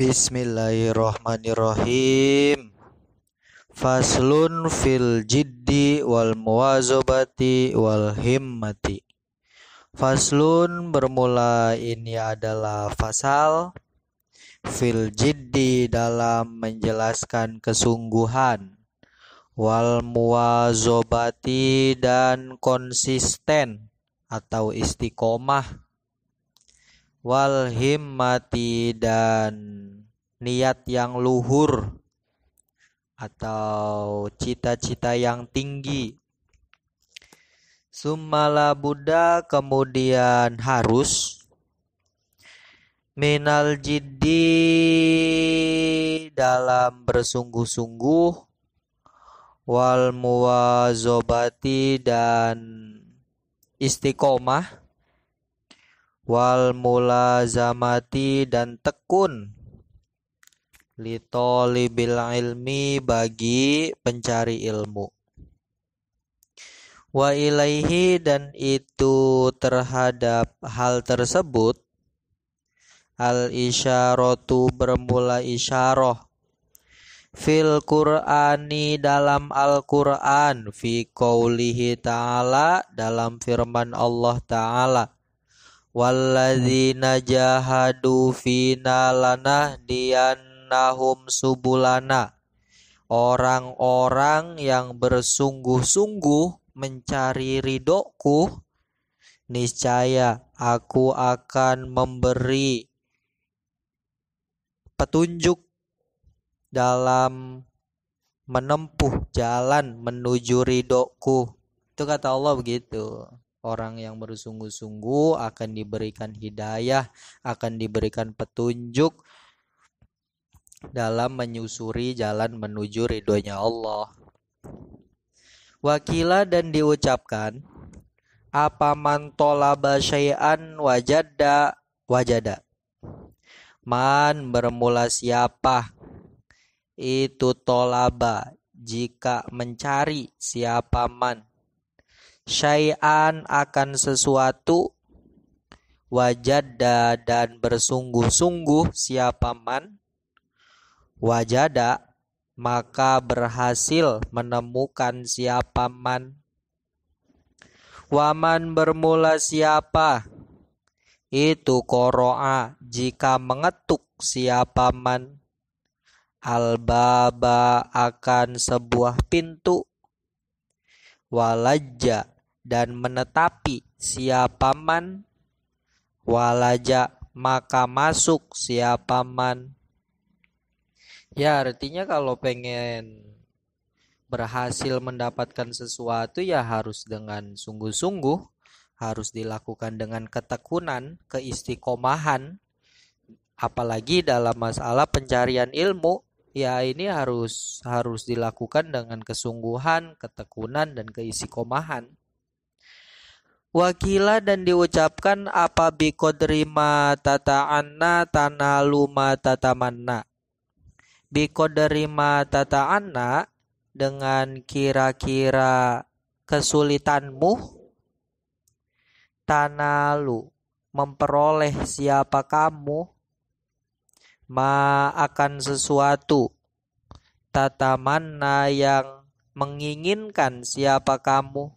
Bismillahirrahmanirrahim. Faslun fil jiddi wal muwazabati wal himmati. Faslun bermula ini adalah fasal fil jiddi dalam menjelaskan kesungguhan, wal muwazabati dan konsisten atau istiqomah, wal himmati dan niat yang luhur atau cita-cita yang tinggi. Summala Buddha kemudian harus minal jiddi dalam bersungguh-sungguh, wal muwazabati dan istiqomah, wal mulazamati dan tekun, litolibil ilmi bagi pencari ilmu, wa ilaihi dan itu terhadap hal tersebut, al isyaratu bermula isyarah, fil qur'ani dalam Al-Qur'an, fi qaulihi ta'ala dalam firman Allah ta'ala, walladzina jahadu fina lanahdiyannahum subulana, orang-orang yang bersungguh-sungguh mencari ridhoku, niscaya aku akan memberi petunjuk dalam menempuh jalan menuju ridhoku. Itu kata Allah begitu. Orang yang bersungguh-sungguh akan diberikan hidayah, akan diberikan petunjuk dalam menyusuri jalan menuju ridhonya Allah. Wakila dan diucapkan, apa man tolaba syai'an wajada. Man bermula siapa, itu tolaba jika mencari, siapa man, syai'an akan sesuatu, wajada dan bersungguh-sungguh siapa man, wajada maka berhasil menemukan siapa man. Waman bermula siapa, itu qoro'a jika mengetuk siapa man, al-baba akan sebuah pintu, walajja dan menetapi siapa man, walaja maka masuk siapa man. Ya artinya kalau pengen berhasil mendapatkan sesuatu ya harus dengan sungguh-sungguh, harus dilakukan dengan ketekunan, keistiqomahan. Apalagi dalam masalah pencarian ilmu, ya ini harus dilakukan dengan kesungguhan, ketekunan dan keistiqomahan. Wakila dan diucapkan apa biqadri ma tata'anna tanalu ma tatamanna. Biqadri ma tata'anna dengan kira-kira kesulitanmu, tanalu memperoleh siapa kamu, ma akan sesuatu, tatamanna yang menginginkan siapa kamu.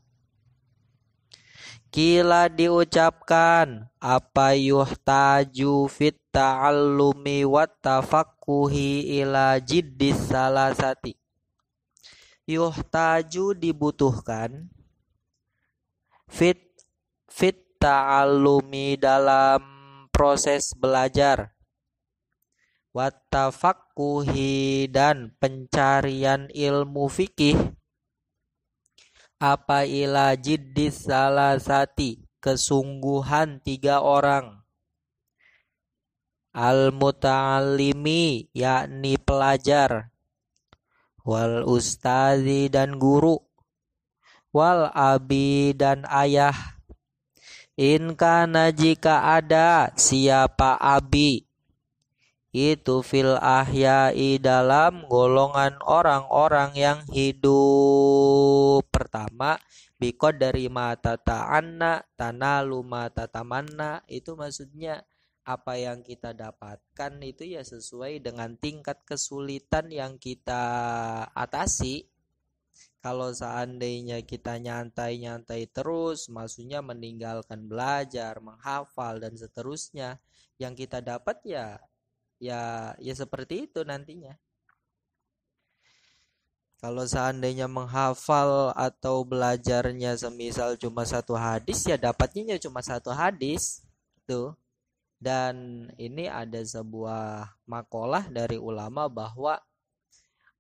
Kila diucapkan apa yuhtaju fit ta'allumi wat tafaqquhi ila jiddis salasati. Yuhtaju dibutuhkan, fit ta'allumi dalam proses belajar, wat tafaqquhi dan pencarian ilmu fikih, apa ila jiddis salasati kesungguhan tiga orang, al-muta'allimi yakni pelajar, wal ustazi dan guru, wal abi dan ayah. In kana jika ada siapa abi, itu fil ahyai dalam golongan orang-orang yang hidup. Pertama, biqadri ma tata'anna tanalu ma tatamanna, itu maksudnya apa yang kita dapatkan itu ya sesuai dengan tingkat kesulitan yang kita atasi. Kalau seandainya kita nyantai-nyantai terus, maksudnya meninggalkan belajar, menghafal dan seterusnya, yang kita dapat ya seperti itu nantinya. Kalau seandainya menghafal atau belajarnya semisal cuma satu hadis, ya dapatnya cuma satu hadis. Tuh. Dan ini ada sebuah makalah dari ulama bahwa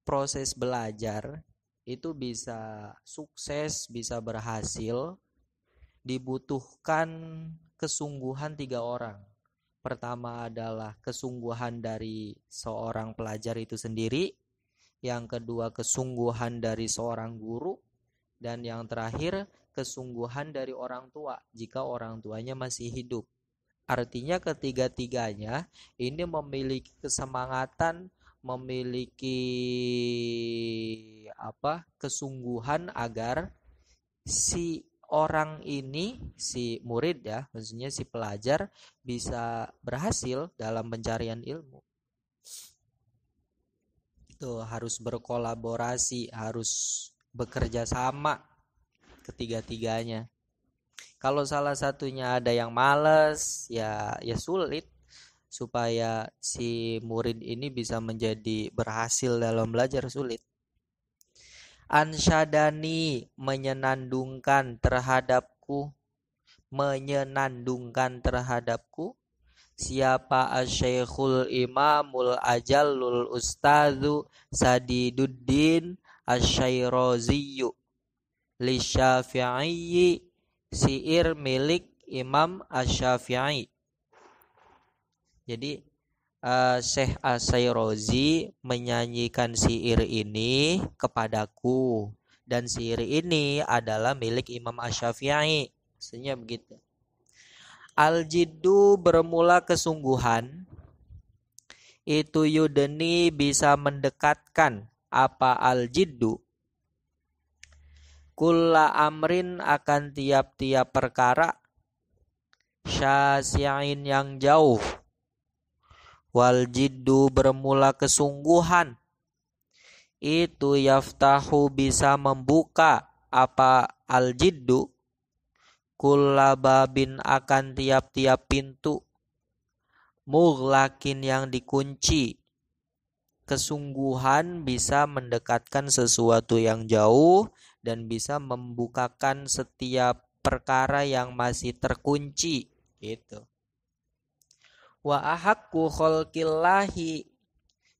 proses belajar itu bisa sukses, bisa berhasil, dibutuhkan kesungguhan 3 orang. Pertama adalah kesungguhan dari seorang pelajar itu sendiri, yang kedua kesungguhan dari seorang guru, dan yang terakhir kesungguhan dari orang tua jika orang tuanya masih hidup. Artinya ketiga-tiganya ini memiliki kesemangatan, memiliki kesungguhan agar si orang ini, si murid ya, maksudnya si pelajar bisa berhasil dalam pencarian ilmu. Itu harus berkolaborasi, harus bekerja sama ketiga-tiganya. Kalau salah satunya ada yang malas, ya sulit supaya si murid ini bisa menjadi berhasil dalam belajar, sulit. Ansyadani, menyenandungkan terhadapku, siapa Asy-Syekhul Imamul Ajallul Ustadzu Sadiduddin Asy-Syairazi li Syafi'i, syair milik Imam Asy-Syafi'i. Jadi Syekh Asy-Syairazi menyanyikan syair ini kepadaku, dan syair ini adalah milik Imam Asy-Syafi'i. Maksudnya begitu. Al-jiddu, bermula kesungguhan, itu yudeni, bisa mendekatkan. Apa al-jiddu? Kulla amrin, akan tiap-tiap perkara, syasi'in, yang jauh. Wal jiddu, bermula kesungguhan, itu yaftahu, bisa membuka. Apa al jiddu? Kulla babin, akan tiap-tiap pintu, mughlaqin, yang dikunci. Kesungguhan bisa mendekatkan sesuatu yang jauh dan bisa membukakan setiap perkara yang masih terkunci, gitu. Wa ahaqqu khalqillahi,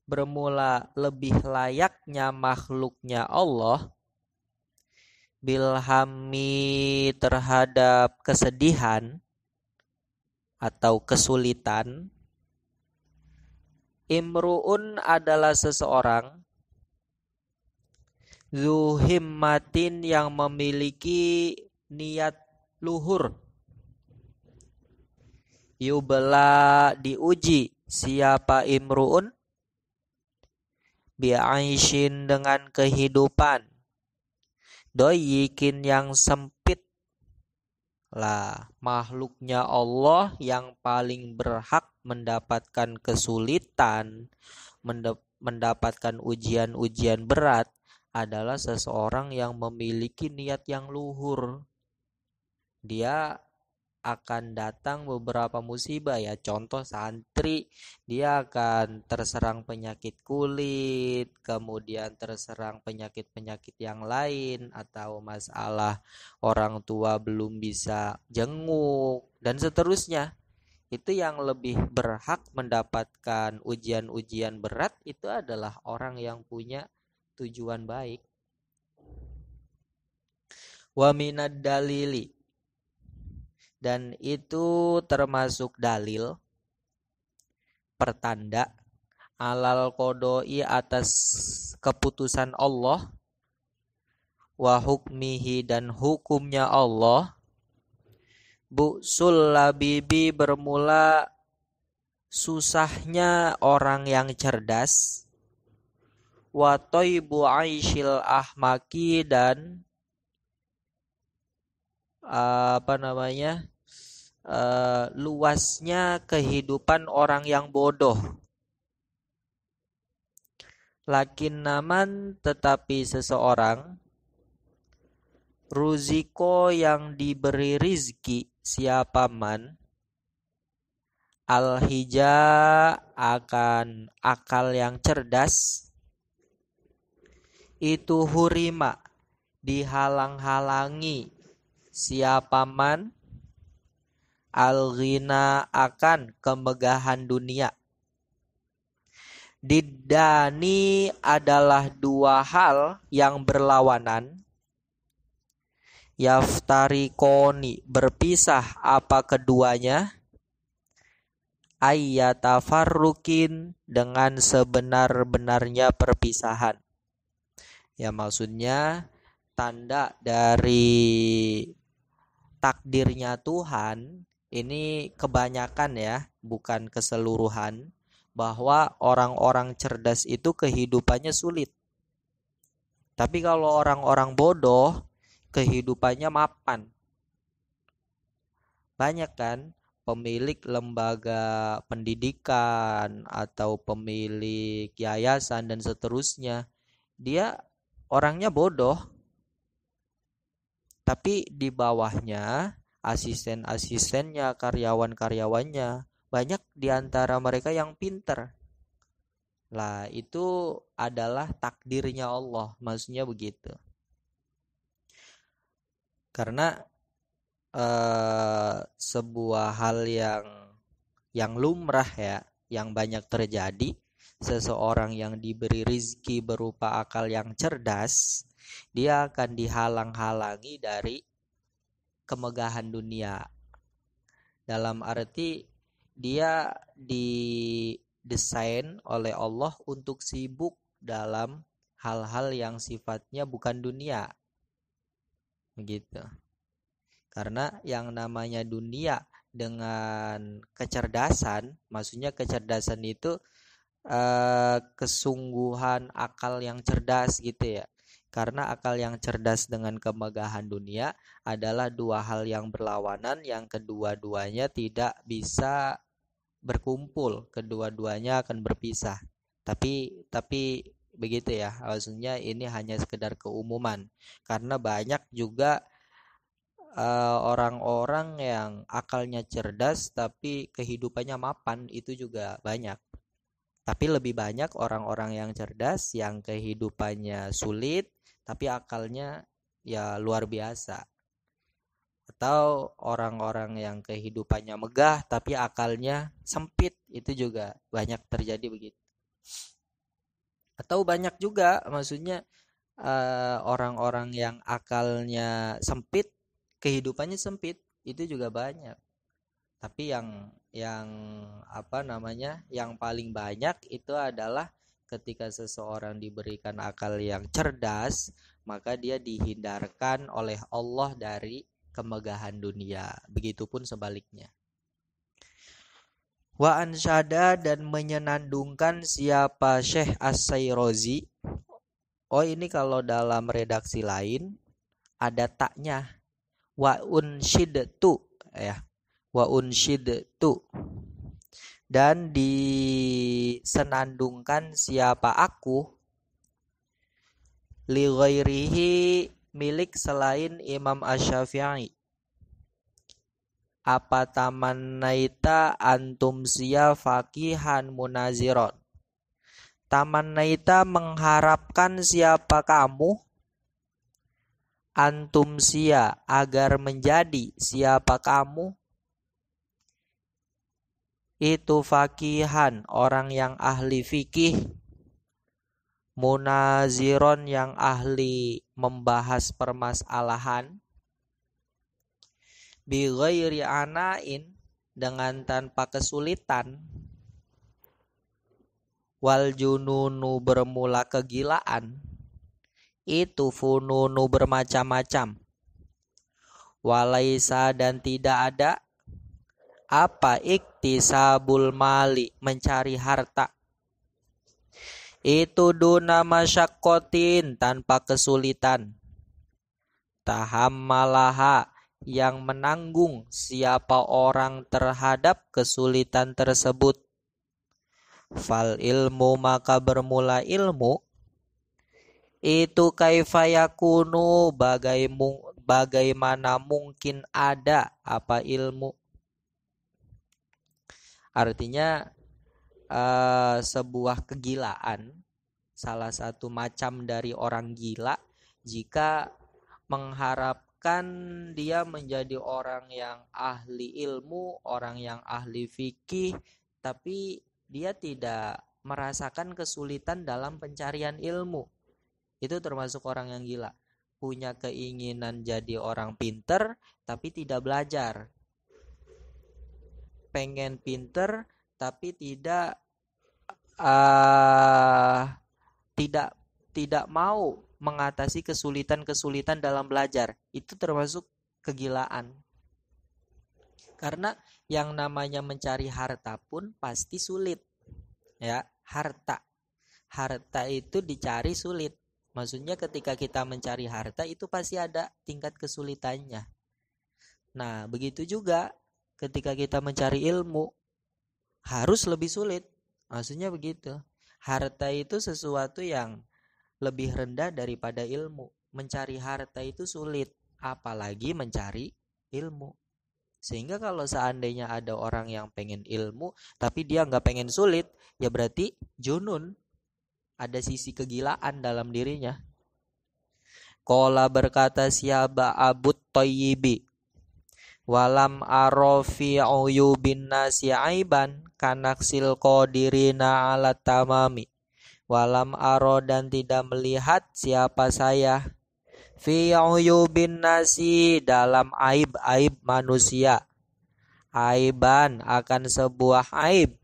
bermula lebih layaknya makhluknya Allah, bilhammi, terhadap kesedihan atau kesulitan, imru'un, adalah seseorang, zuhimmatin, yang memiliki niat luhur, yubla, diuji. Siapa imru'un? Bi'aishin, dengan kehidupan, doyikin, yang sempit. Lah, makhluknya Allah yang paling berhak mendapatkan kesulitan, mendapatkan ujian-ujian berat adalah seseorang yang memiliki niat yang luhur. Dia akan datang beberapa musibah ya. Contoh santri, dia akan terserang penyakit kulit, kemudian terserang penyakit-penyakit yang lain, atau masalah orang tua belum bisa jenguk dan seterusnya. Itu yang lebih berhak mendapatkan ujian-ujian berat itu adalah orang yang punya tujuan baik. Wa minad dalili, dan itu termasuk dalil, pertanda, alal qodoi, atas keputusan Allah, wa hukmihi, dan hukumnya Allah, bu'sul labibi, bermula susahnya orang yang cerdas, wa toibu aishil ahmaki, dan luasnya kehidupan orang yang bodoh. Lakin naman tetapi seseorang ruziko yang diberi rizki siapa man al-hija akan akal yang cerdas itu hurima dihalang-halangi siapa man al-ghina akan kemegahan dunia. Diddani adalah dua hal yang berlawanan. Yaftarikoni berpisah apa keduanya? Ayyatafarrukin dengan sebenar-benarnya perpisahan. Ya maksudnya tanda dari takdirnya Tuhan ini kebanyakan ya, bukan keseluruhan, bahwa orang-orang cerdas itu kehidupannya sulit. Tapi kalau orang-orang bodoh kehidupannya mapan. Banyak kan pemilik lembaga pendidikan atau pemilik yayasan dan seterusnya, dia orangnya bodoh. Tapi di bawahnya asisten-asistennya, karyawan-karyawannya, banyak di antara mereka yang pinter. Lah itu adalah takdirnya Allah, maksudnya begitu. Karena sebuah hal yang lumrah ya, yang banyak terjadi, seseorang yang diberi rizki berupa akal yang cerdas, dia akan dihalang-halangi dari kemegahan dunia. Dalam arti dia didesain oleh Allah untuk sibuk dalam hal-hal yang sifatnya bukan dunia. Begitu. Karena yang namanya dunia dengan kecerdasan, maksudnya kecerdasan itu kesungguhan akal yang cerdas gitu ya. Karena akal yang cerdas dengan kemegahan dunia adalah dua hal yang berlawanan, yang kedua-duanya tidak bisa berkumpul, kedua-duanya akan berpisah. Tapi begitu ya, maksudnya ini hanya sekedar keumuman. Karena banyak juga orang-orang yang akalnya cerdas tapi kehidupannya mapan, itu juga banyak. Tapi lebih banyak orang-orang yang cerdas yang kehidupannya sulit tapi akalnya ya luar biasa. Atau orang-orang yang kehidupannya megah tapi akalnya sempit, itu juga banyak terjadi begitu. Atau banyak juga maksudnya orang-orang yang akalnya sempit, kehidupannya sempit, itu juga banyak. Tapi yang yang paling banyak itu adalah ketika seseorang diberikan akal yang cerdas, maka dia dihindarkan oleh Allah dari kemegahan dunia. Begitupun sebaliknya. Wa ansyada dan menyenandungkan siapa Syekh As-Sayrozi. Oh ini kalau dalam redaksi lain ada taknya. Wa unsyidtu ya. Wa unsyidtu. Dan disenandungkan siapa aku li ghairihi milik selain Imam Asy-Syafi'i. Apa tamannaita antum sia faqihan munaziron. Tamannaita mengharapkan siapa kamu antum sia agar menjadi siapa kamu itu faqihan orang yang ahli fikih, munaziron yang ahli membahas permasalahan, bi ghairi anain dengan tanpa kesulitan, wal jununu bermula kegilaan, itu fununu bermacam-macam, walaisa dan tidak ada apa iktisabul mali mencari harta, itu duna masyakotin tanpa kesulitan, tahammalaha yang menanggung siapa orang terhadap kesulitan tersebut. Fal ilmu, maka bermula ilmu itu kaifa yakunu, bagaimana mungkin ada apa ilmu. Artinya sebuah kegilaan, salah satu macam dari orang gila jika mengharapkan dia menjadi orang yang ahli ilmu, orang yang ahli fikih, tapi dia tidak merasakan kesulitan dalam pencarian ilmu. Itu termasuk orang yang gila. Punya keinginan jadi orang pinter tapi tidak belajar. Pengen pinter tapi tidak tidak mau mengatasi kesulitan-kesulitan dalam belajar. Itu termasuk kegilaan. Karena yang namanya mencari harta pun pasti sulit. Ya, harta itu dicari sulit. Maksudnya ketika kita mencari harta itu pasti ada tingkat kesulitannya. Nah, begitu juga ketika kita mencari ilmu harus lebih sulit. Maksudnya begitu. Harta itu sesuatu yang lebih rendah daripada ilmu. Mencari harta itu sulit, apalagi mencari ilmu. Sehingga kalau seandainya ada orang yang pengen ilmu tapi dia nggak pengen sulit, ya berarti junun. Ada sisi kegilaan dalam dirinya. Qala, berkata siapa Abu Thayyibi, walam arofi uyubin nasi aiban kanaksil qadirina ala tamami. Walam aro, dan tidak melihat siapa saya, fi uyubin nasi, dalam aib-aib manusia, aiban, akan sebuah aib,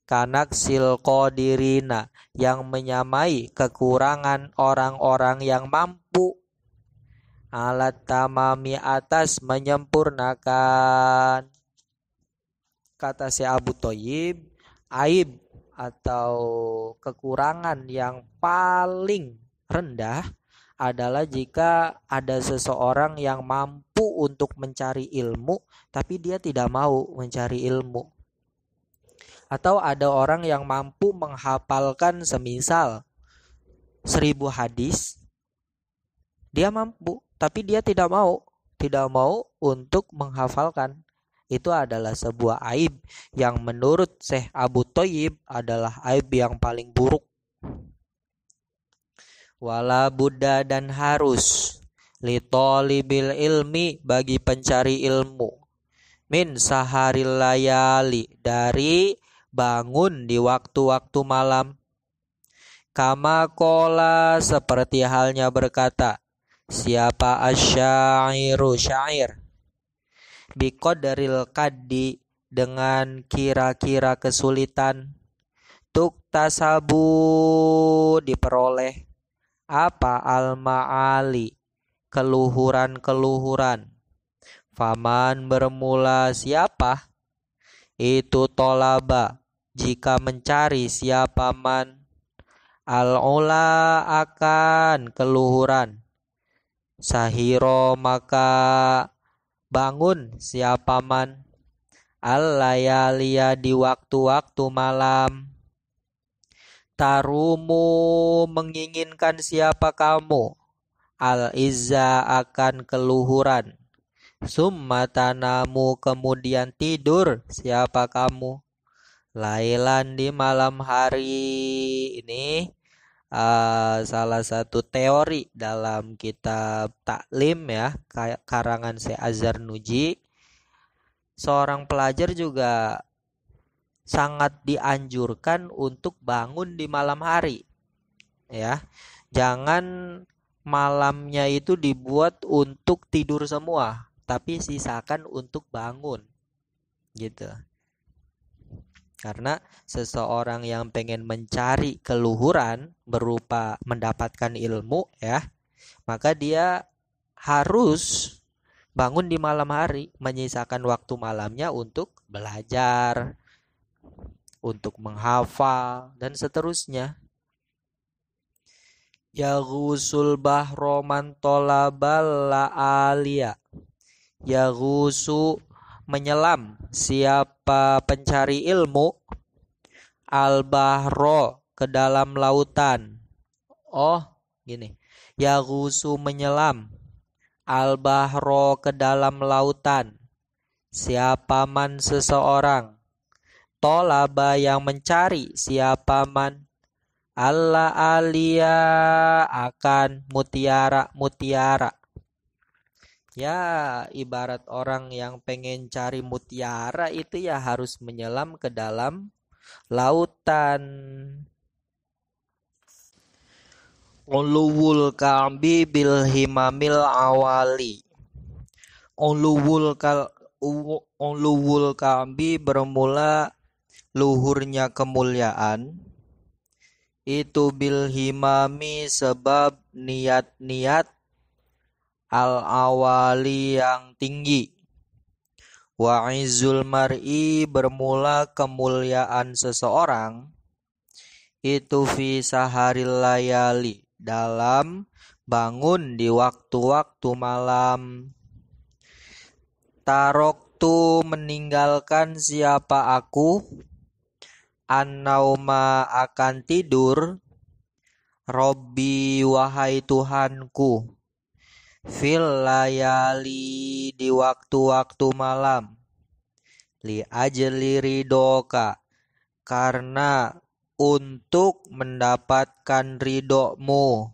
kanaksil qadirina, yang menyamai kekurangan orang-orang yang mampu, alat tamami, atas menyempurnakan. Kata si Abu Thayyib, aib atau kekurangan yang paling rendah adalah jika ada seseorang yang mampu untuk mencari ilmu tapi dia tidak mau mencari ilmu. Atau ada orang yang mampu menghafalkan semisal 1000 hadis, dia mampu tapi dia tidak mau untuk menghafalkan. Itu adalah sebuah aib yang menurut Syekh Abu Thayyib adalah aib yang paling buruk. Wala budda, dan harus, li talibil ilmi, bagi pencari ilmu, min saharil layali, dari bangun di waktu-waktu malam, kama qala, seperti halnya berkata siapa asyairu, syair, biqadaril kaddi, dengan kira-kira kesulitan, tuktasabu, diperoleh, apa, al-ma'ali, keluhuran-keluhuran, faman, bermula siapa, itu tolaba, jika mencari siapa man, al-ula, akan keluhuran, sahiro, maka bangun siapa man, al-layaliya, di waktu-waktu malam, tarumu, menginginkan siapa kamu, al-izza, akan keluhuran, summa tanamu, kemudian tidur siapa kamu, lailan, di malam hari. Ini salah satu teori dalam kitab Taklim ya, karangan Syekh Azhar Nuji. Seorang pelajar juga sangat dianjurkan untuk bangun di malam hari ya. Jangan malamnya itu dibuat untuk tidur semua, tapi sisakan untuk bangun gitu. Karena seseorang yang pengen mencari keluhuran berupa mendapatkan ilmu ya, maka dia harus bangun di malam hari, menyisakan waktu malamnya untuk belajar, untuk menghafal, dan seterusnya. Ya ghusul bahro man tolabal la'aliya, Yaghusu menyelam siapa pencari ilmu, al-bahro ke dalam lautan. Oh, gini. Yaghusu menyelam al-bahro ke dalam lautan. Siapa man seseorang, tolaba yang mencari, siapa man Allah alia akan mutiara. Ya, ibarat orang yang pengen cari mutiara itu ya harus menyelam ke dalam lautan. Uluwul ka'bi bil himamil awali. Uluwul ka'bi bermula luhurnya kemuliaan. Itu bil himami sebab niat-niat al-awali yang tinggi. Wa izzul mar'i bermula kemuliaan seseorang. Itu fi saharil layali dalam bangun di waktu-waktu malam. Taroktu meninggalkan siapa aku, an-nauma akan tidur, Robbi wahai Tuhanku, fil layali di waktu-waktu malam, li ajli ridoka karena untuk mendapatkan ridhomu,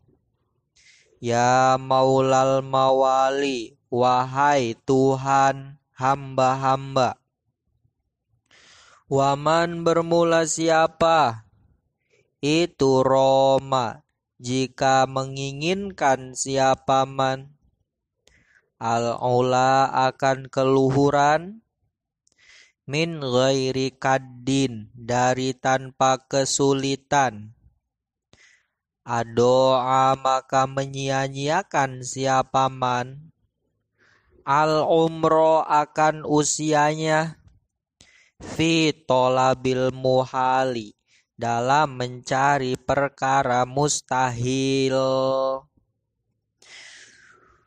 ya maulal mawali wahai Tuhan hamba-hamba. Waman bermula siapa, itu Roma jika menginginkan siapa man, al-ula akan keluhuran, min ghairi kaddin dari tanpa kesulitan, adoa maka menyia-nyiakan siapa man, al-umro akan usianya, fi tolabil muhali dalam mencari perkara mustahil.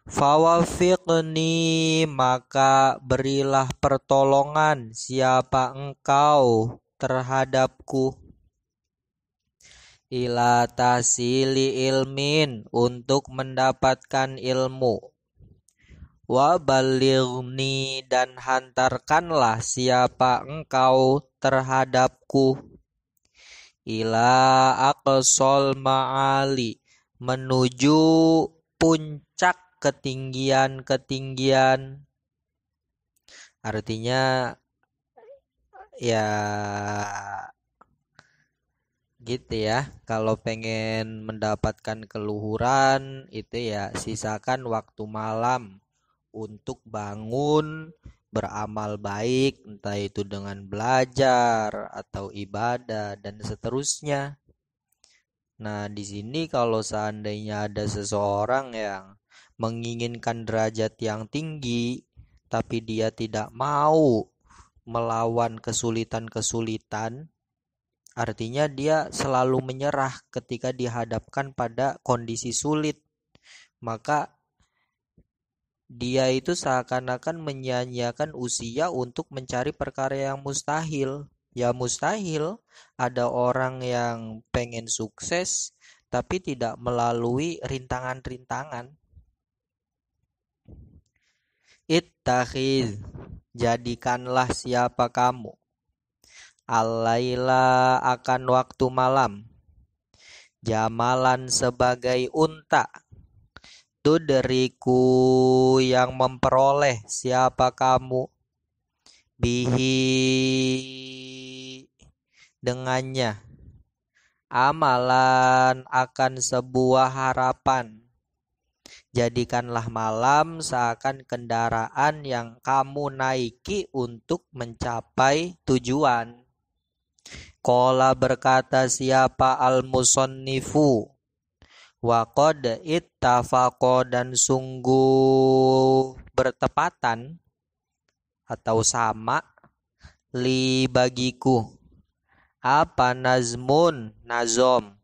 Fawafiqni maka berilah pertolongan siapa engkau terhadapku, ila tasili ilmin untuk mendapatkan ilmu, wa balighni dan hantarkanlah siapa engkau terhadapku, ila aqsal ma'ali menuju puncak ketinggian. Artinya ya gitu ya, kalau pengen mendapatkan keluhuran itu ya sisakan waktu malam untuk bangun beramal baik, entah itu dengan belajar atau ibadah dan seterusnya. Nah, di sini kalau seandainya ada seseorang yang menginginkan derajat yang tinggi, tapi dia tidak mau melawan kesulitan-kesulitan, artinya dia selalu menyerah ketika dihadapkan pada kondisi sulit. Maka dia itu seakan-akan menyia-nyiakan usia untuk mencari perkara yang mustahil. Ya mustahil ada orang yang pengen sukses tapi tidak melalui rintangan-rintangan. Ittakhiz, jadikanlah siapa kamu, al-laila akan waktu malam, jamalan sebagai unta, tudriku yang memperoleh siapa kamu, bihi dengannya, amalan akan sebuah harapan. Jadikanlah malam seakan kendaraan yang kamu naiki untuk mencapai tujuan. Qala berkata siapa al-musannifu, wa qad ittafaqa dan sungguh bertepatan atau sama, li bagiku, apa nazmun nazom,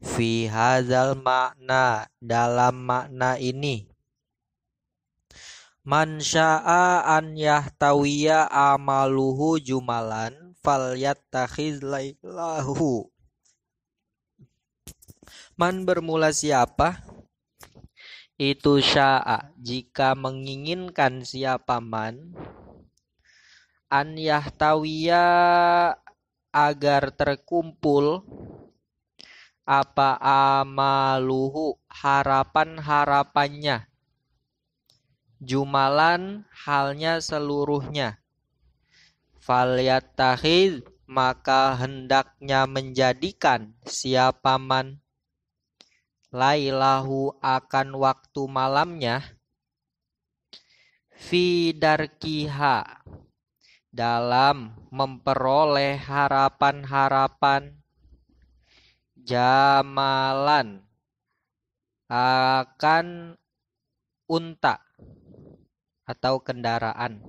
fi hadzal makna dalam makna ini, Man syaa an yahtawiya amaluhu jumalan falyattakhiz lailahu. Man bermula siapa? Itu syaa, jika menginginkan siapa man, an yahtawiya, agar terkumpul, apa amaluhu, harapan-harapannya, jumalan, halnya seluruhnya, falyattakhidz, maka hendaknya menjadikan siapa man, lailahu, akan waktu malamnya, fi darkiha, dalam memperoleh harapan-harapan, jamalan, akan unta atau kendaraan.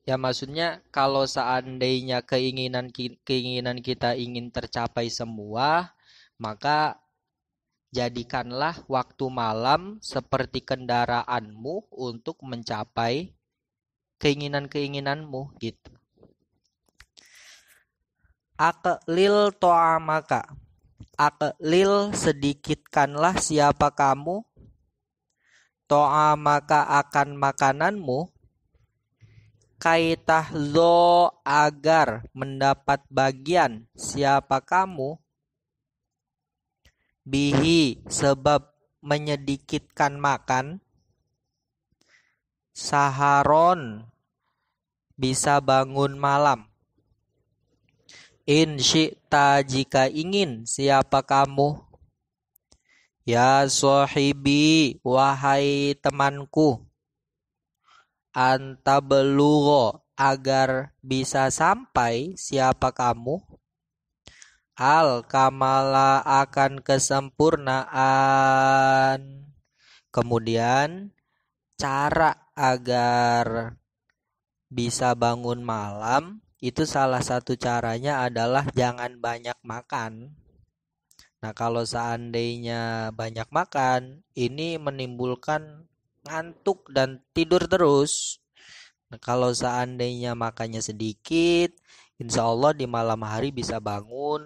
Ya, maksudnya kalau seandainya keinginan kita ingin tercapai semua, maka jadikanlah waktu malam seperti kendaraanmu untuk mencapai keinginan-keinginanmu gitu. Aqlil to'amaka, aqlil, sedikitkanlah siapa kamu, to'amaka, akan makananmu, kaitahzo, agar mendapat bagian siapa kamu, bihi, sebab menyedikitkan makan, saharon, bisa bangun malam, in syi'ta, jika ingin siapa kamu, ya sahibi, wahai temanku, anta belugho, agar bisa sampai siapa kamu, al kamala, akan kesempurnaan. Kemudian cara agar bisa bangun malam itu salah satu caranya adalah jangan banyak makan. Nah, kalau seandainya banyak makan, ini menimbulkan ngantuk dan tidur terus. Nah, kalau seandainya makannya sedikit, insya Allah di malam hari bisa bangun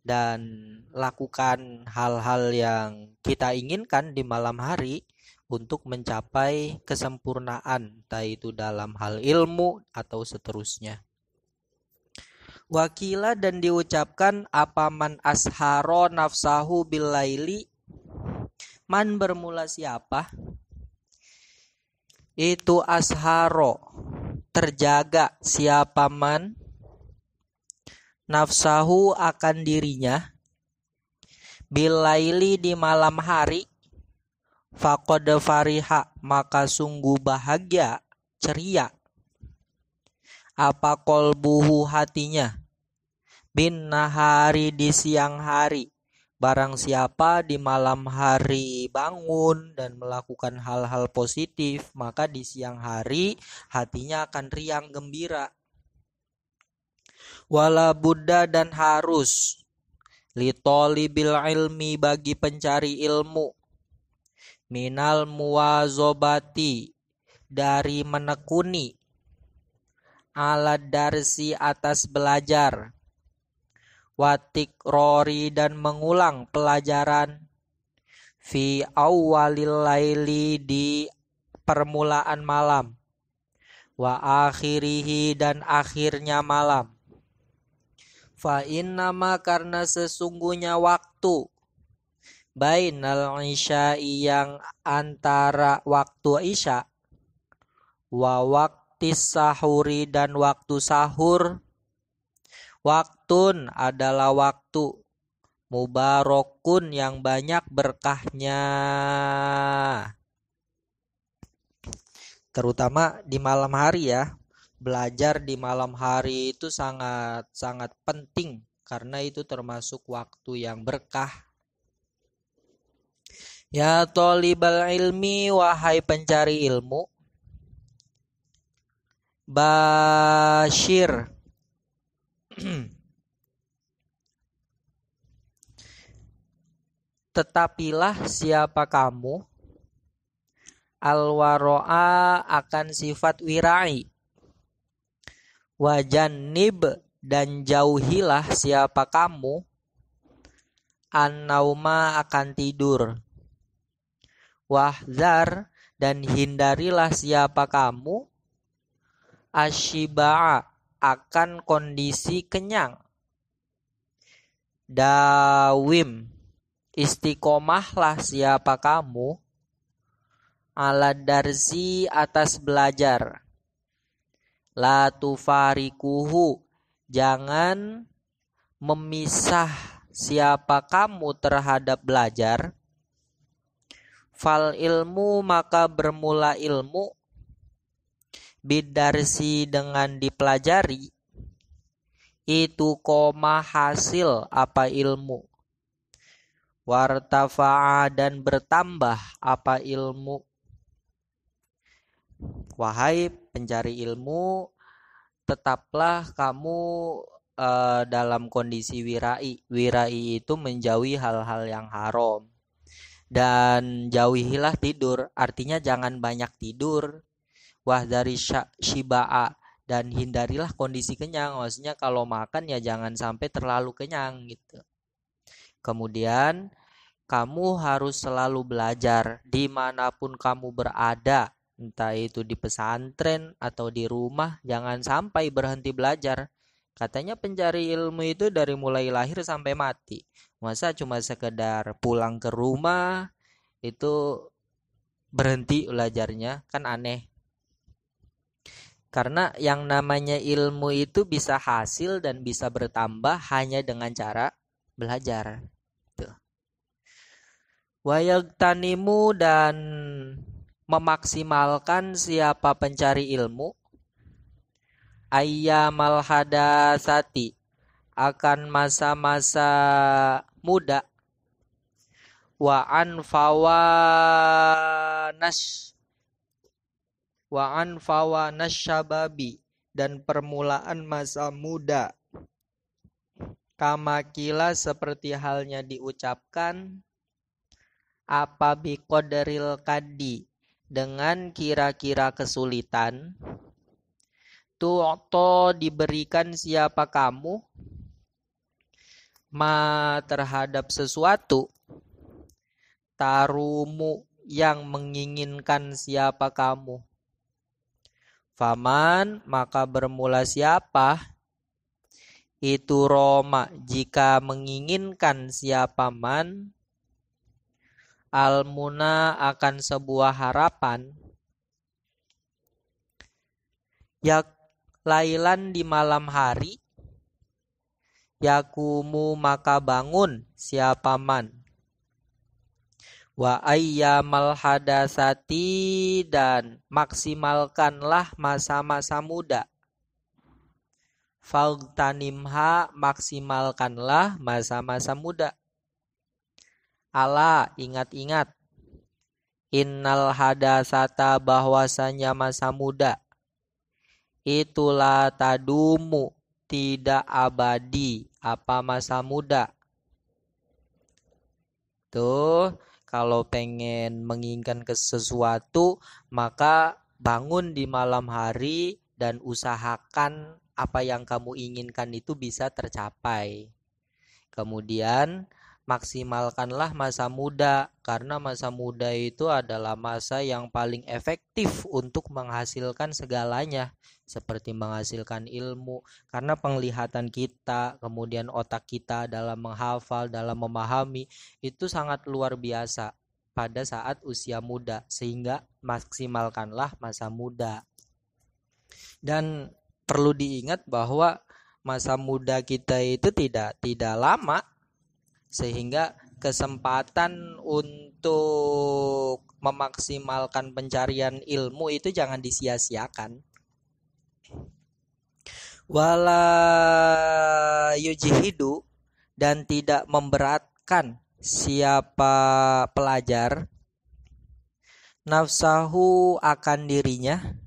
dan lakukan hal-hal yang kita inginkan di malam hari untuk mencapai kesempurnaan, entah itu dalam hal ilmu atau seterusnya. Wakila, dan diucapkan, apaman asharo nafsahu billaili, man bermula siapa? Itu asharo, terjaga siapa man, nafsahu, akan dirinya, billaili, di malam hari, faqad fariha, maka sungguh bahagia, ceria, apa kolbuhu, hatinya, bin nahari, di siang hari. Barang siapa di malam hari bangun dan melakukan hal-hal positif, maka di siang hari hatinya akan riang gembira. Wala buddha, dan harus, litolibil ilmi, bagi pencari ilmu, minal muwazobati, dari menekuni, ala darsi, atas belajar, watik rori, dan mengulang pelajaran, fi awwalil laili, di permulaan malam, wa akhirihi, dan akhirnya malam, fa innama, karena sesungguhnya waktu, bainal isya'i, yang antara waktu isya, wa waktis sahuri, dan waktu sahur, waktun, adalah waktu, mubarakun, yang banyak berkahnya. Terutama di malam hari ya. Belajar di malam hari itu sangat penting karena itu termasuk waktu yang berkah. Ya thalibal ilmi, wahai pencari ilmu, basyir, tetapilah siapa kamu, al-waro'a akan sifat wirai, wajannib dan jauhilah siapa kamu an-nauma akan tidur, wahzar dan hindarilah siapa kamu asyiba'a akan kondisi kenyang, dawim istiqomahlah siapa kamu ala darsi atas belajar, la tufarikuhu jangan memisah siapa kamu terhadap belajar, fal ilmu maka bermula ilmu, bidarsi dengan dipelajari, itu koma hasil apa ilmu, wartafa'a dan bertambah apa ilmu. Wahai pencari ilmu, tetaplah kamu dalam kondisi wirai. Wirai itu menjauhi hal-hal yang haram. Dan jauhilah tidur, artinya jangan banyak tidur. Wahdari syiba'a dan hindarilah kondisi kenyang. Maksudnya kalau makan ya jangan sampai terlalu kenyang gitu. Kemudian kamu harus selalu belajar dimanapun kamu berada. Entah itu di pesantren atau di rumah, jangan sampai berhenti belajar. Katanya pencari ilmu itu dari mulai lahir sampai mati. Masa cuma sekedar pulang ke rumah itu berhenti belajarnya, kan aneh. Karena yang namanya ilmu itu bisa hasil dan bisa bertambah hanya dengan cara belajar. Wayagtanimu dan memaksimalkan siapa pencari ilmu ayyamal hadasati akan masa-masa muda, wa anfawanas syababi dan permulaan masa muda, kamakila seperti halnya diucapkan apa biqadaril kaddi dengan kira-kira kesulitan, tu'to diberikan siapa kamu ma terhadap sesuatu, tarumu yang menginginkan siapa kamu, faman maka bermula siapa itu roma jika menginginkan siapa man al-muna akan sebuah harapan, yak lailan di malam hari, yakumu maka bangun siapa man, wa ayyamal hadasati dan maksimalkanlah masa-masa muda, fagtanimha maksimalkanlah masa-masa muda. Ala ingat-ingat, innal hadasata bahwasanya masa muda, itulah tadumu tidak abadi apa masa muda. Tuh, kalau pengen menginginkan sesuatu maka bangun di malam hari dan usahakan apa yang kamu inginkan itu bisa tercapai. Kemudian maksimalkanlah masa muda, karena masa muda itu adalah masa yang paling efektif untuk menghasilkan segalanya, seperti menghasilkan ilmu, karena penglihatan kita, kemudian otak kita dalam menghafal, dalam memahami, itu sangat luar biasa pada saat usia muda, sehingga maksimalkanlah masa muda. Dan perlu diingat bahwa masa muda kita itu tidak lama, sehingga kesempatan untuk memaksimalkan pencarian ilmu itu jangan disia-siakan. Wala yujhidu dan tidak memberatkan siapa pelajar nafsahu akan dirinya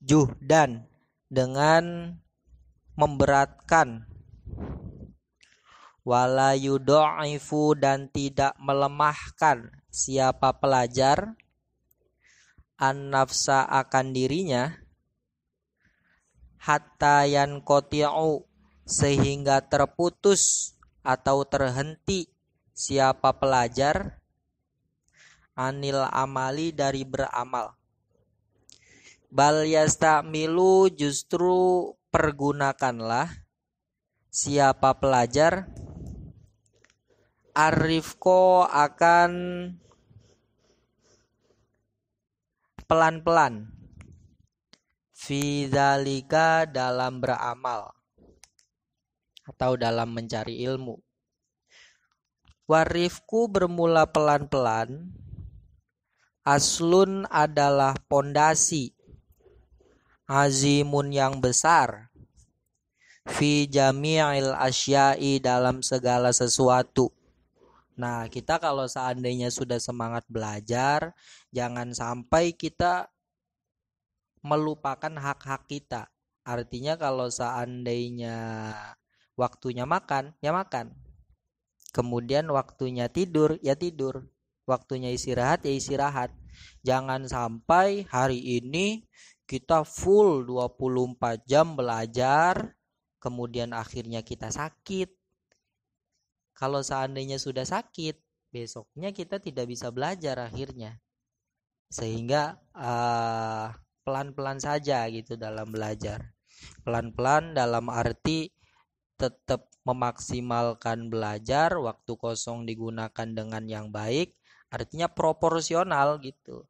juhdan dengan memberatkan, wala yudha'ifu dan tidak melemahkan siapa pelajar an-nafsa akan dirinya, hatta yanqati'u sehingga terputus atau terhenti siapa pelajar, anil amali dari beramal. Bal yastamilu justru pergunakanlah siapa pelajar arifko akan pelan-pelan fi dzalika dalam beramal atau dalam mencari ilmu. Warifku bermula pelan-pelan, aslun adalah pondasi, azimun yang besar, fi jami'il asya'i dalam segala sesuatu. Nah, kita kalau seandainya sudah semangat belajar, jangan sampai kita melupakan hak-hak kita. Artinya kalau seandainya waktunya makan, ya makan. Kemudian waktunya tidur, ya tidur. Waktunya istirahat, ya istirahat. Jangan sampai hari ini kita full 24 jam belajar, kemudian akhirnya kita sakit. Kalau seandainya sudah sakit, besoknya kita tidak bisa belajar akhirnya. Sehingga pelan-pelan saja gitu dalam belajar. Pelan-pelan dalam arti tetap memaksimalkan belajar, waktu kosong digunakan dengan yang baik, artinya proporsional gitu.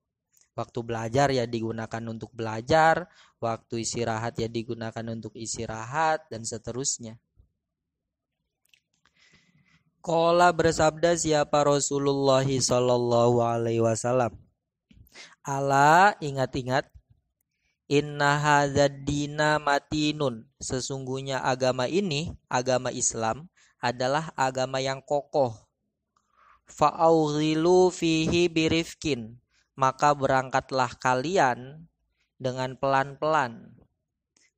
Waktu belajar ya digunakan untuk belajar, waktu istirahat ya digunakan untuk istirahat, dan seterusnya. Qala bersabda siapa Rasulullah sallallahu alaihi wasallam. Ala ingat-ingat, inna hadzal dina matinun, sesungguhnya agama ini, agama Islam adalah agama yang kokoh. Fa'aughilu fihi birifkin, maka berangkatlah kalian dengan pelan-pelan.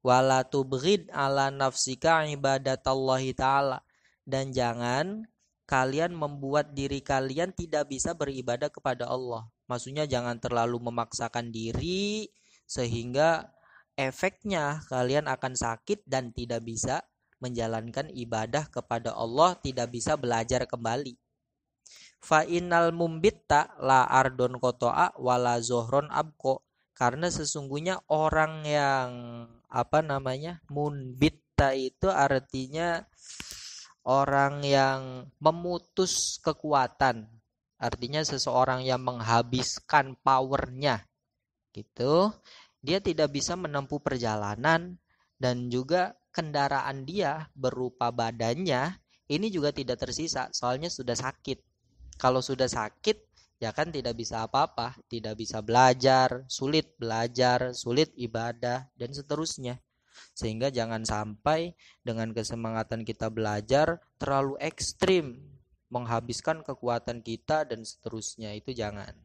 Wala tubghid ala nafsika ibadatallahi ta'ala, dan jangan kalian membuat diri kalian tidak bisa beribadah kepada Allah. Maksudnya jangan terlalu memaksakan diri sehingga efeknya kalian akan sakit dan tidak bisa menjalankan ibadah kepada Allah, tidak bisa belajar kembali. Fa innal mumbitta la ardon kotoa wala zohron abko, karena sesungguhnya orang yang munbitta itu artinya orang yang memutus kekuatan, artinya seseorang yang menghabiskan powernya gitu. Dia tidak bisa menempuh perjalanan, dan juga kendaraan dia berupa badannya ini juga tidak tersisa, soalnya sudah sakit. Kalau sudah sakit ya kan tidak bisa apa-apa, tidak bisa belajar, sulit ibadah, dan seterusnya. Sehingga jangan sampai dengan kesemangatan kita belajar terlalu ekstrim, menghabiskan kekuatan kita dan seterusnya, itu jangan.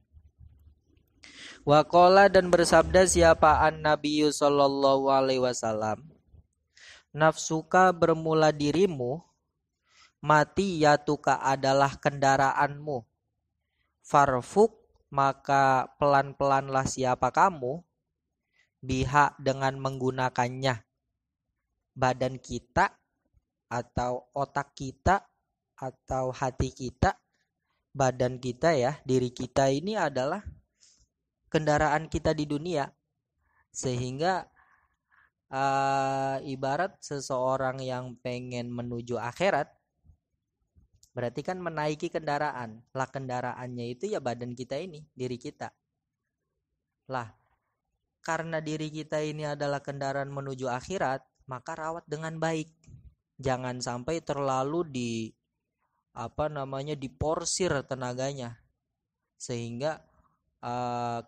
Waqala, dan bersabda siapa an-nabiyyu sallallahu alaihi wasallam, nafsuka bermula dirimu, mati yatuka adalah kendaraanmu, farfuk maka pelan-pelanlah siapa kamu, biha dengan menggunakannya, badan kita atau otak kita atau hati kita. Badan kita ya, diri kita ini adalah kendaraan kita di dunia. Sehingga ibarat seseorang yang pengen menuju akhirat, berarti kan menaiki kendaraan. Lah kendaraannya itu ya badan kita ini, diri kita. Lah karena diri kita ini adalah kendaraan menuju akhirat, maka rawat dengan baik. Jangan sampai terlalu diporsir tenaganya, sehingga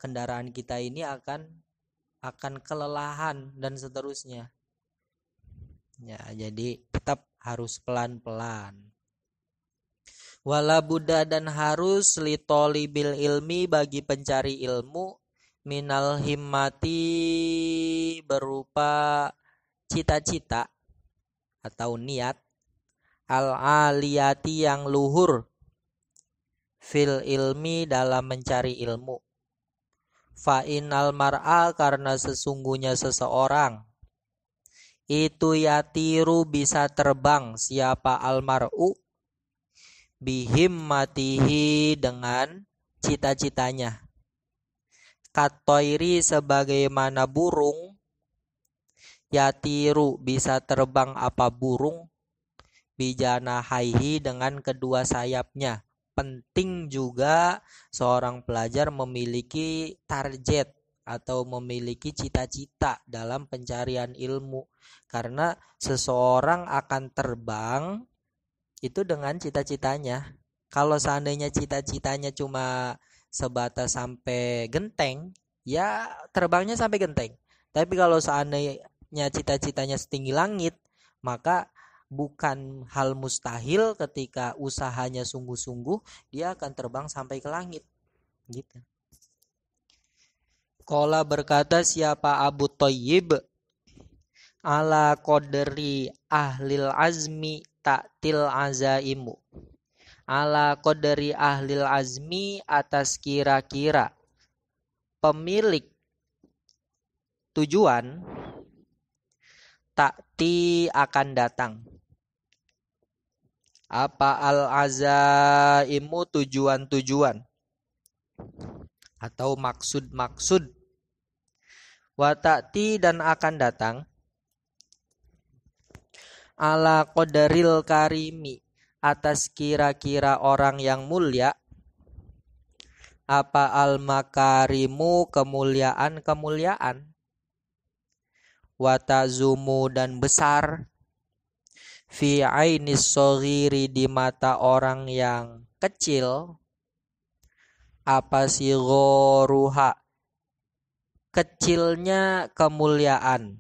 kendaraan kita ini akan kelelahan dan seterusnya. Ya, jadi tetap harus pelan-pelan. Wala buddha, dan harus litolibil ilmi bagi pencari ilmu, minal himmati berupa cita-cita atau niat, al-aliyati yang luhur, fil ilmi dalam mencari ilmu. Fa innal mar'a, karena sesungguhnya seseorang itu yatiru bisa terbang, siapa almar'u, bihimmatihi dengan cita-citanya, katoiri sebagaimana burung, yatiru bisa terbang apa burung, bijana haihi dengan kedua sayapnya. Penting juga seorang pelajar memiliki target atau memiliki cita-cita dalam pencarian ilmu, karena seseorang akan terbang itu dengan cita-citanya. Kalau seandainya cita-citanya cuma sebatas sampai genteng, ya terbangnya sampai genteng. Tapi kalau seandainya cita-citanya setinggi langit, maka bukan hal mustahil ketika usahanya sungguh-sungguh, dia akan terbang sampai ke langit. Gitu. Qala berkata siapa Abu Thayyib, ala qadri ahlil azmi ta'til azaimu. Ala qadri ahlil azmi, atas kira-kira pemilik tujuan, ta'ti akan datang. Apa al-azaimu, tujuan-tujuan atau maksud-maksud. Wa ta'ti, dan akan datang. Ala qadaril karimi, atas kira-kira orang yang mulia. Apa al-makarimu, kemuliaan-kemuliaan. Wa tazumu, dan besar. Fi ainis soghiri, di mata orang yang kecil. Apa sighoruha, kecilnya kemuliaan.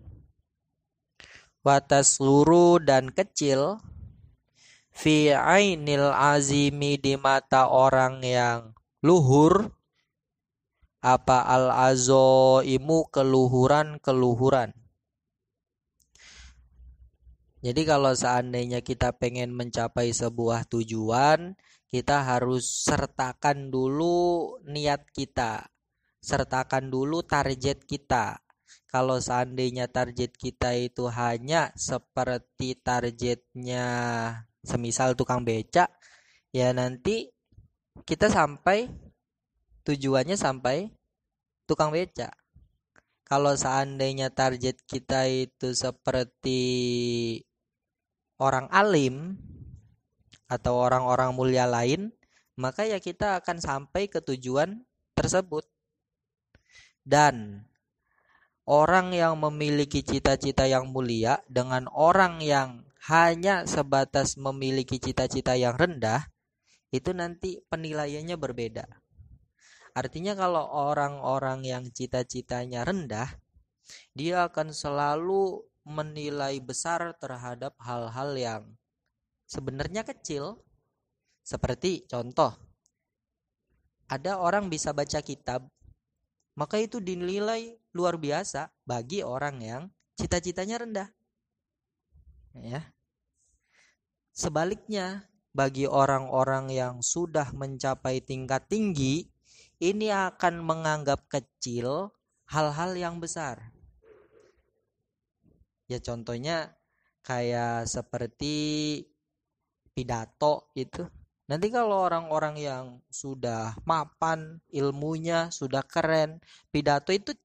Wa tasluru, dan kecil. Fi ainil azimi, di mata orang yang luhur. Apa al-azoimu, keluhuran-keluhuran. Jadi kalau seandainya kita pengen mencapai sebuah tujuan, kita harus sertakan dulu niat kita, sertakan dulu target kita. Kalau seandainya target kita itu hanya seperti targetnya semisal tukang beca, ya nanti kita tujuannya sampai tukang beca. Kalau seandainya target kita itu seperti orang alim atau orang-orang mulia lain, maka ya kita akan sampai ke tujuan tersebut. Dan orang yang memiliki cita-cita yang mulia dengan orang yang hanya sebatas memiliki cita-cita yang rendah, itu nanti penilaiannya berbeda. Artinya kalau orang-orang yang cita-citanya rendah, dia akan selalu menilai besar terhadap hal-hal yang sebenarnya kecil. Seperti contoh, ada orang bisa baca kitab, maka itu dinilai luar biasa bagi orang yang cita-citanya rendah. Ya. Sebaliknya, bagi orang-orang yang sudah mencapai tingkat tinggi, ini akan menganggap kecil hal-hal yang besar. Ya contohnya kayak seperti pidato itu. Nanti kalau orang-orang yang sudah mapan, ilmunya sudah keren, pidato itu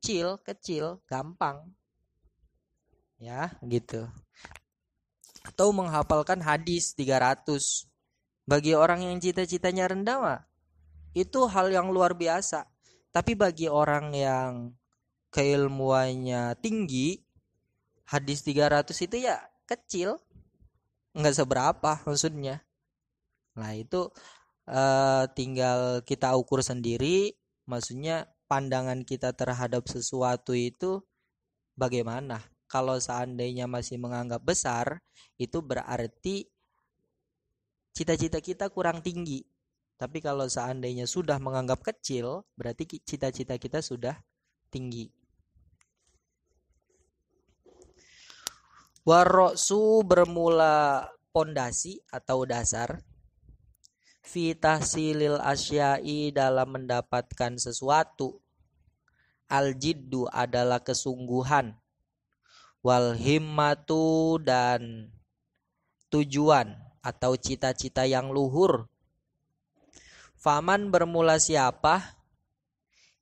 kecil, gampang. Ya, gitu. Atau menghafalkan hadis 300. Bagi orang yang cita-citanya rendah mah, itu hal yang luar biasa. Tapi bagi orang yang keilmuannya tinggi, hadis 300 itu ya kecil, nggak seberapa maksudnya. Nah itu tinggal kita ukur sendiri, maksudnya pandangan kita terhadap sesuatu itu bagaimana. Kalau seandainya masih menganggap besar, itu berarti cita-cita kita kurang tinggi. Tapi kalau seandainya sudah menganggap kecil, berarti cita-cita kita sudah tinggi. Warrosu, bermula pondasi atau dasar. Fi tahsilil asyai, dalam mendapatkan sesuatu. Al-jiddu adalah kesungguhan. Wal himmatu dan tujuan atau cita-cita yang luhur. Faman bermula siapa?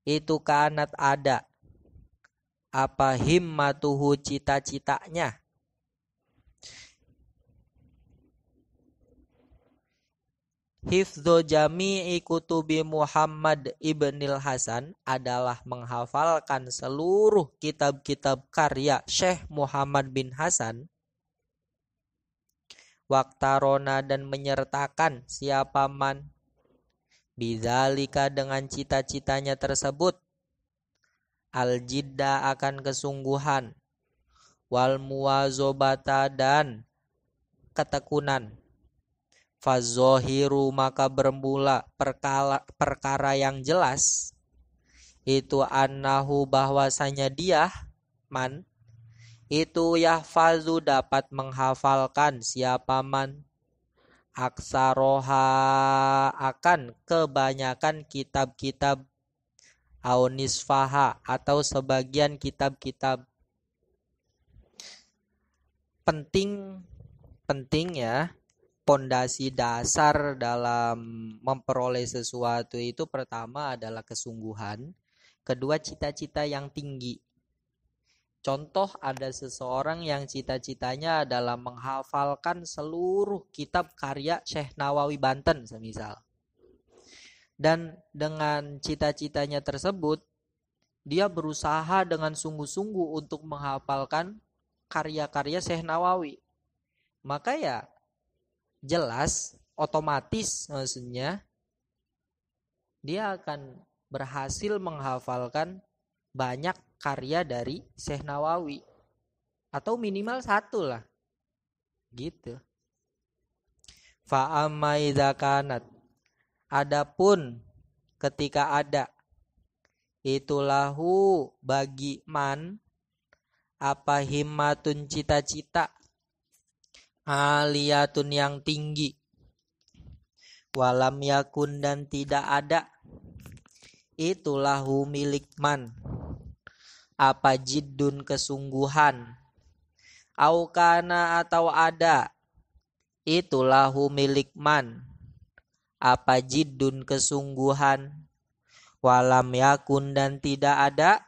Itu kanat ada. Apa himmatuhu cita-citanya? Hifdzu jami'i kutubi Muhammad ibnil Hasan adalah menghafalkan seluruh kitab-kitab karya Syekh Muhammad bin Hasan. Waktarona dan menyertakan siapa man bidzalika dengan cita-citanya tersebut. Al-jidda akan kesungguhan. Wal muwazobata dan ketekunan. Fazohiru maka bermula perkara yang jelas itu annahu bahwasanya dia man itu yahfazu dapat menghafalkan siapa man aksaroha akan kebanyakan kitab-kitab aunisfaha atau sebagian kitab-kitab. Penting ya. Pondasi dasar dalam memperoleh sesuatu itu pertama adalah kesungguhan, kedua cita-cita yang tinggi. Contoh ada seseorang yang cita-citanya adalah menghafalkan seluruh kitab karya Syekh Nawawi Banten semisal. Dan dengan cita-citanya tersebut, dia berusaha dengan sungguh-sungguh untuk menghafalkan karya-karya Syekh Nawawi. Maka ya jelas, otomatis maksudnya dia akan berhasil menghafalkan banyak karya dari Syekh Nawawi atau minimal satu lah gitu. Fa'amma idza kanat adapun ketika ada itulahu bagi man apa himmatun cita-cita aliyatun yang tinggi walam yakun dan tidak ada itulah milik man apa jiddun kesungguhan aukana atau ada itulah milik man apa jiddun kesungguhan walam yakun dan tidak ada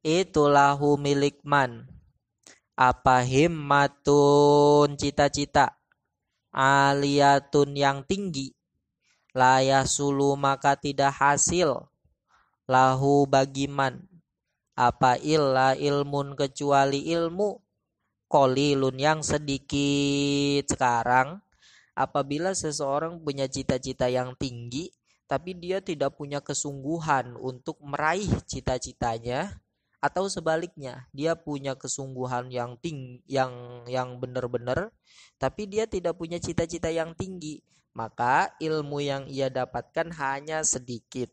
itulah milik man apa himmatun cita-cita aliyatun yang tinggi layasulu maka tidak hasil lahu bagiman apa illa ilmun kecuali ilmu qalilun yang sedikit. Sekarang apabila seseorang punya cita-cita yang tinggi tapi dia tidak punya kesungguhan untuk meraih cita-citanya, atau sebaliknya dia punya kesungguhan yang tinggi yang benar-benar tapi dia tidak punya cita-cita yang tinggi, maka ilmu yang ia dapatkan hanya sedikit.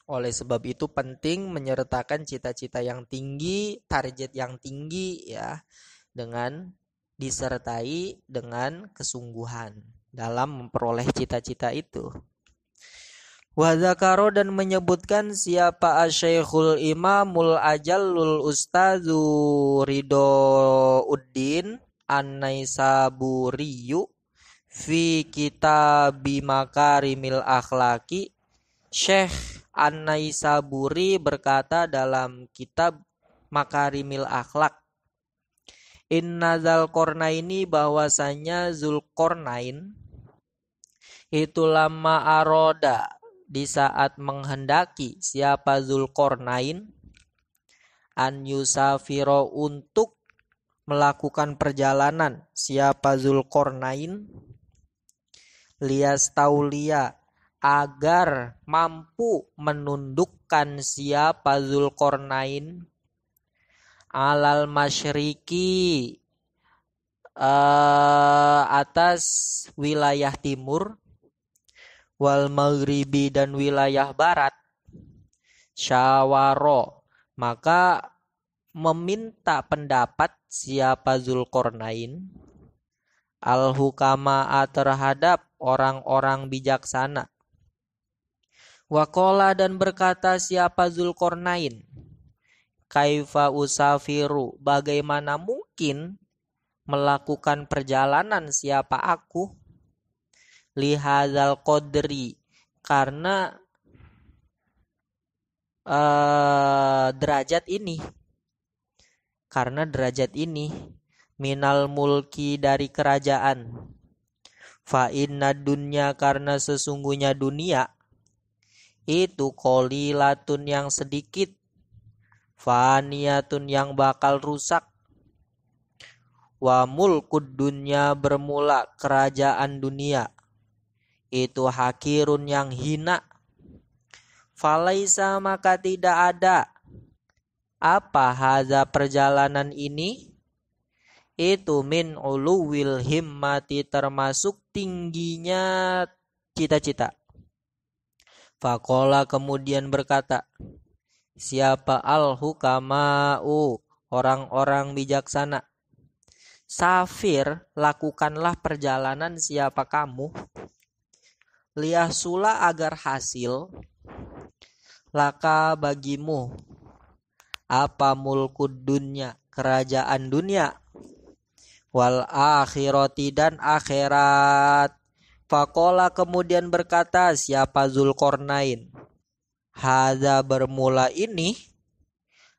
Oleh sebab itu penting menyertakan cita-cita yang tinggi, target yang tinggi ya, dengan disertai dengan kesungguhan dalam memperoleh cita-cita itu. Wa dzakaro dan menyebutkan siapa Asy-Syekhul Imamul Ajallul Ustazu Ridauddin An-Naisaburiyu fi Kitabi Makarimil Akhlaqi. Syekh An-Naisaburi berkata dalam kitab Makarimil Akhlaq, Inna Dzulqarnaini bahwasanya Zulqarnain itu lama aroda di saat menghendaki siapa Zulqarnain an yusafiro untuk melakukan perjalanan siapa Zulqarnain lias taulia agar mampu menundukkan siapa Zulqarnain alal masyriki atas wilayah timur wal maghribi dan wilayah barat syawaro maka meminta pendapat siapa Zulqarnain al-hukama terhadap orang-orang bijaksana Waqala dan berkata siapa Zulkarnain, kaifa usafiru, bagaimana mungkin melakukan perjalanan siapa aku, lihadzal qadri, karena derajat ini, minal mulki, dari kerajaan, fa inna dunya, karena sesungguhnya dunia itu qalilatun, yang sedikit, faniyatun, yang bakal rusak, wa mulkud dunya, bermula kerajaan dunia itu hakirun, yang hina, falaisa, maka tidak ada, apa haza, perjalanan ini, itu min uluwil himmati, termasuk tingginya cita-cita. Faqala, kemudian berkata siapa al-hukama'u, orang-orang bijaksana, safir, lakukanlah perjalanan siapa kamu, liyahsula, agar hasil, laka, bagimu, apa, mulkud dunya, kerajaan dunia, wal akhirati, dan akhirat. Faqala, kemudian berkata siapa Zulkarnain, hadza, bermula ini,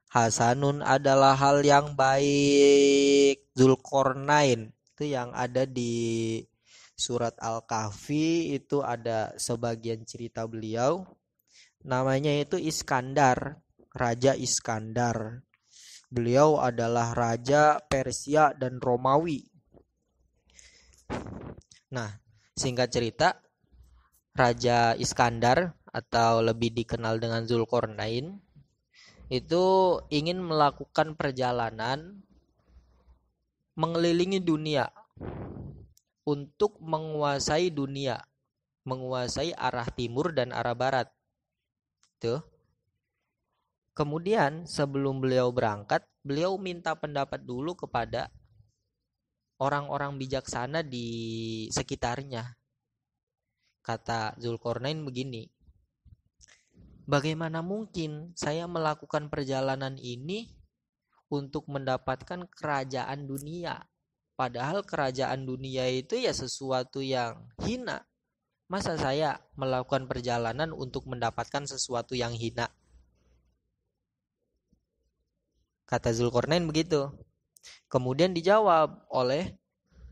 hasanun, adalah hal yang baik. Zulkarnain itu yang ada di surat Al-Kahfi, itu ada sebagian cerita beliau, namanya itu Iskandar, Raja Iskandar. Beliau adalah raja Persia dan Romawi. Nah, singkat cerita, Raja Iskandar atau lebih dikenal dengan Zulkarnain itu ingin melakukan perjalanan mengelilingi dunia untuk menguasai dunia, menguasai arah timur dan arah barat. Tuh. Kemudian sebelum beliau berangkat, beliau minta pendapat dulu kepada orang-orang bijaksana di sekitarnya. Kata Zulkarnain begini, bagaimana mungkin saya melakukan perjalanan ini untuk mendapatkan kerajaan dunia? Padahal kerajaan dunia itu ya sesuatu yang hina. Masa saya melakukan perjalanan untuk mendapatkan sesuatu yang hina? Kata Zulkarnain begitu. Kemudian dijawab oleh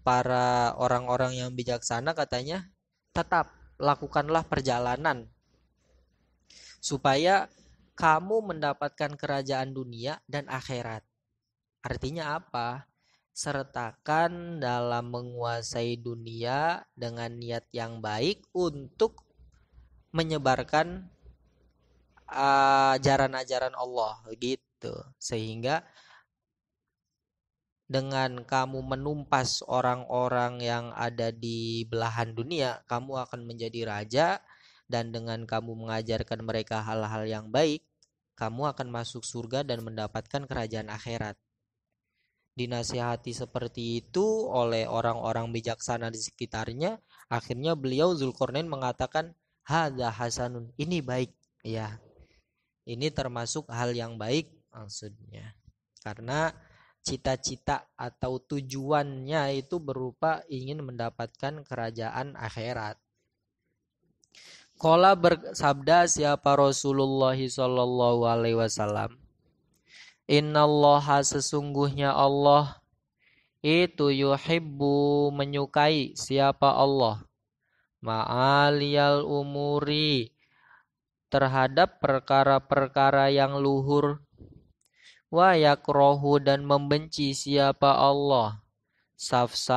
para orang-orang yang bijaksana, katanya, tetap lakukanlah perjalanan supaya kamu mendapatkan kerajaan dunia dan akhirat. Artinya apa? Sertakan dalam menguasai dunia dengan niat yang baik untuk menyebarkan ajaran-ajaran Allah gitu. Sehingga dengan kamu menumpas orang-orang yang ada di belahan dunia, kamu akan menjadi raja, dan dengan kamu mengajarkan mereka hal-hal yang baik, kamu akan masuk surga dan mendapatkan kerajaan akhirat. Dinasihati seperti itu oleh orang-orang bijaksana di sekitarnya, akhirnya beliau Zulkarnain mengatakan, hadza hasanun, ini baik, ya. Ini termasuk hal yang baik maksudnya. Karena cita-cita atau tujuannya itu berupa ingin mendapatkan kerajaan akhirat. Qala, bersabda siapa Rasulullah sallallahu alaihi wasallam, innallaha, sesungguhnya Allah itu yuhibbu, menyukai, siapa Allah, ma'aliyal umuri, terhadap perkara-perkara yang luhur, wa yakrohu, dan membenci siapa Allah, safsafaha,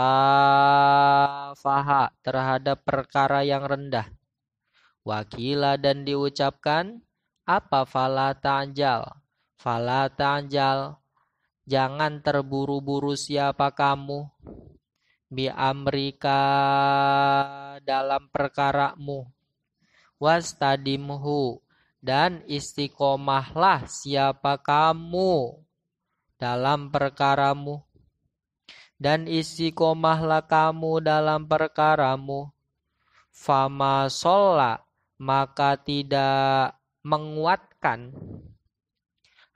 terhadap perkara yang rendah, wakila, dan diucapkan apa, fala ta'jal, jangan terburu-buru siapa kamu, bi amrika, dalam perkaramu, wastadimhu, dan istiqomahlah siapa kamu dalam perkaramu, dan istiqomahlah kamu dalam perkaramu, fama sholla, maka tidak menguatkan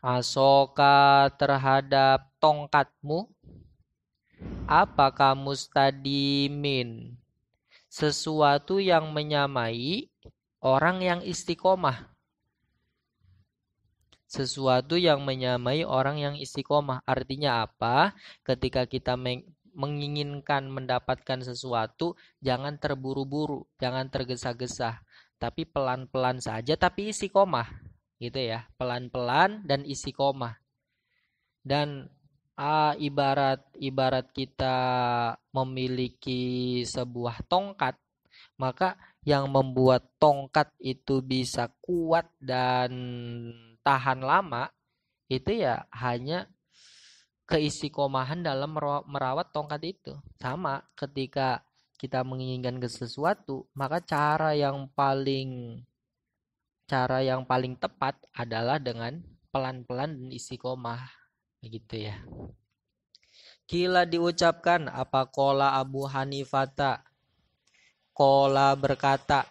asoka terhadap tongkatmu, apakah mustadimin, sesuatu yang menyamai orang yang istiqomah. Sesuatu yang menyamai orang yang istiqomah. Artinya apa? Ketika kita menginginkan mendapatkan sesuatu, jangan terburu-buru, jangan tergesa-gesa, tapi pelan-pelan saja, tapi istiqomah, gitu ya, pelan-pelan dan istiqomah. Dan ibarat kita memiliki sebuah tongkat, maka yang membuat tongkat itu bisa kuat dan tahan lama itu ya hanya keistiqomahan dalam merawat tongkat itu. Sama ketika kita menginginkan sesuatu, maka cara yang paling tepat adalah dengan pelan-pelan dan istiqomah, begitu ya. Kila diucapkan apa kola Abu Hanifata. Kola berkata,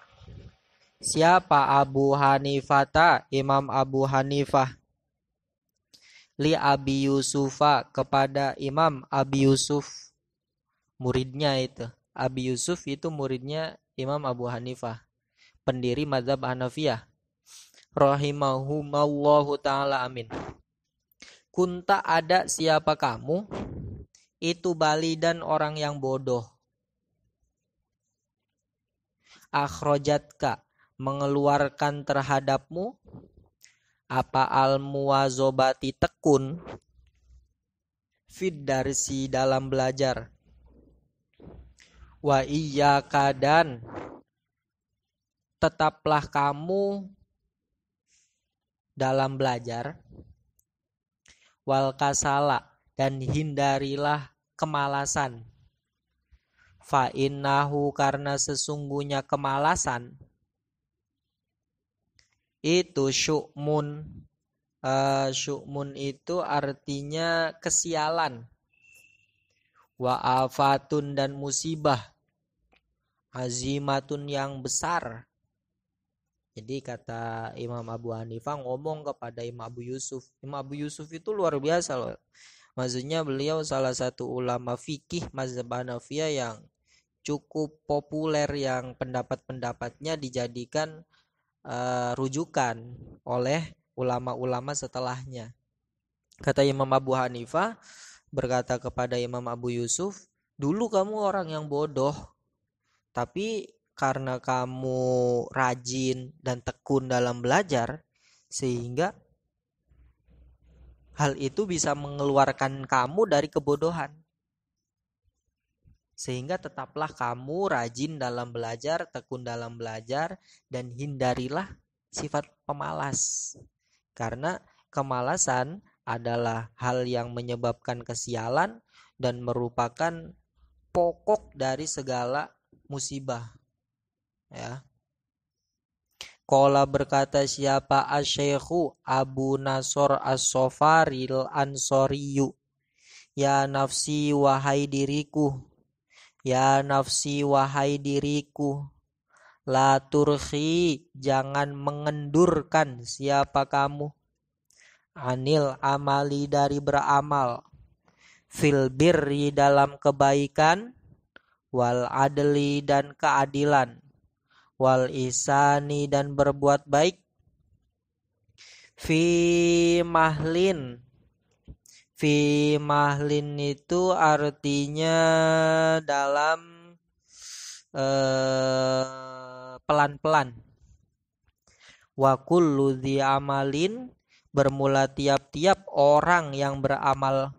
siapa Abu Hanifata? Imam Abu Hanifah. Li Abi Yusufa, kepada Imam Abi Yusuf, muridnya itu. Abi Yusuf itu muridnya Imam Abu Hanifah, pendiri mazhab Hanafiyah. Rahimahumallahu ta'ala, amin. Kunta, ada siapa kamu? Itu balidan, orang yang bodoh. Akhrojatka, mengeluarkan terhadapmu. Apa al-muwazobati, tekun. Fid darsi, dalam belajar. Wa iyyaka, dan tetaplah kamu dalam belajar. Wal kasala, dan hindarilah kemalasan. Fa innahu, karena sesungguhnya kemalasan itu syu'mun. Syu'mun itu artinya kesialan. Wa afatun, dan musibah. Azimatun, yang besar. Jadi kata Imam Abu Hanifah ngomong kepada Imam Abu Yusuf. Imam Abu Yusuf itu luar biasa loh. Maksudnya beliau salah satu ulama fikih mazhab Hanafiyah yang cukup populer, yang pendapat-pendapatnya dijadikan rujukan oleh ulama-ulama setelahnya. Kata Imam Abu Hanifah berkata kepada Imam Abu Yusuf, dulu kamu orang yang bodoh, tapi karena kamu rajin dan tekun dalam belajar, sehingga hal itu bisa mengeluarkan kamu dari kebodohan. Sehingga tetaplah kamu rajin dalam belajar, tekun dalam belajar, dan hindarilah sifat pemalas. Karena kemalasan adalah hal yang menyebabkan kesialan dan merupakan pokok dari segala musibah. Ya. Qala, berkata siapa? Asy-Syaikhu Abu Nasr As-Safaril Ansoriyu. Ya nafsi, wahai diriku. Ya nafsi, wahai diriku. La turhi, jangan mengendurkan siapa kamu. Anil amali, dari beramal. Fil birri, dalam kebaikan. Wal adli, dan keadilan. Wal ihsani, dan berbuat baik. Fi mahlin. Fi mahlin itu artinya dalam pelan-pelan. Wa kullu dzi amalin, bermula tiap-tiap orang yang beramal.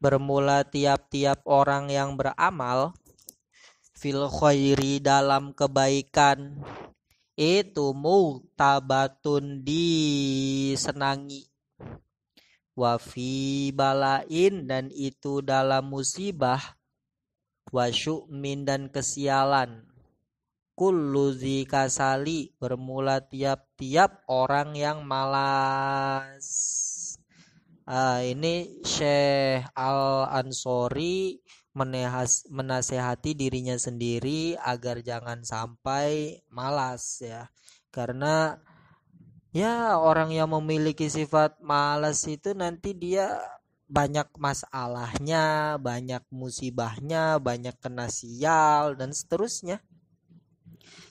Bermula tiap-tiap orang yang beramal. Fil khairi, dalam kebaikan. Itu mu'tabatun, disenangi. Wa fi balain, dan itu dalam musibah. Wa syu'min, dan kesialan. Kullu zi kasali, bermula tiap-tiap orang yang malas. Ini Syekh Al-Ansori menasehati dirinya sendiri agar jangan sampai malas ya. Karena ya orang yang memiliki sifat malas itu nanti dia banyak masalahnya, banyak musibahnya, banyak kena sial dan seterusnya.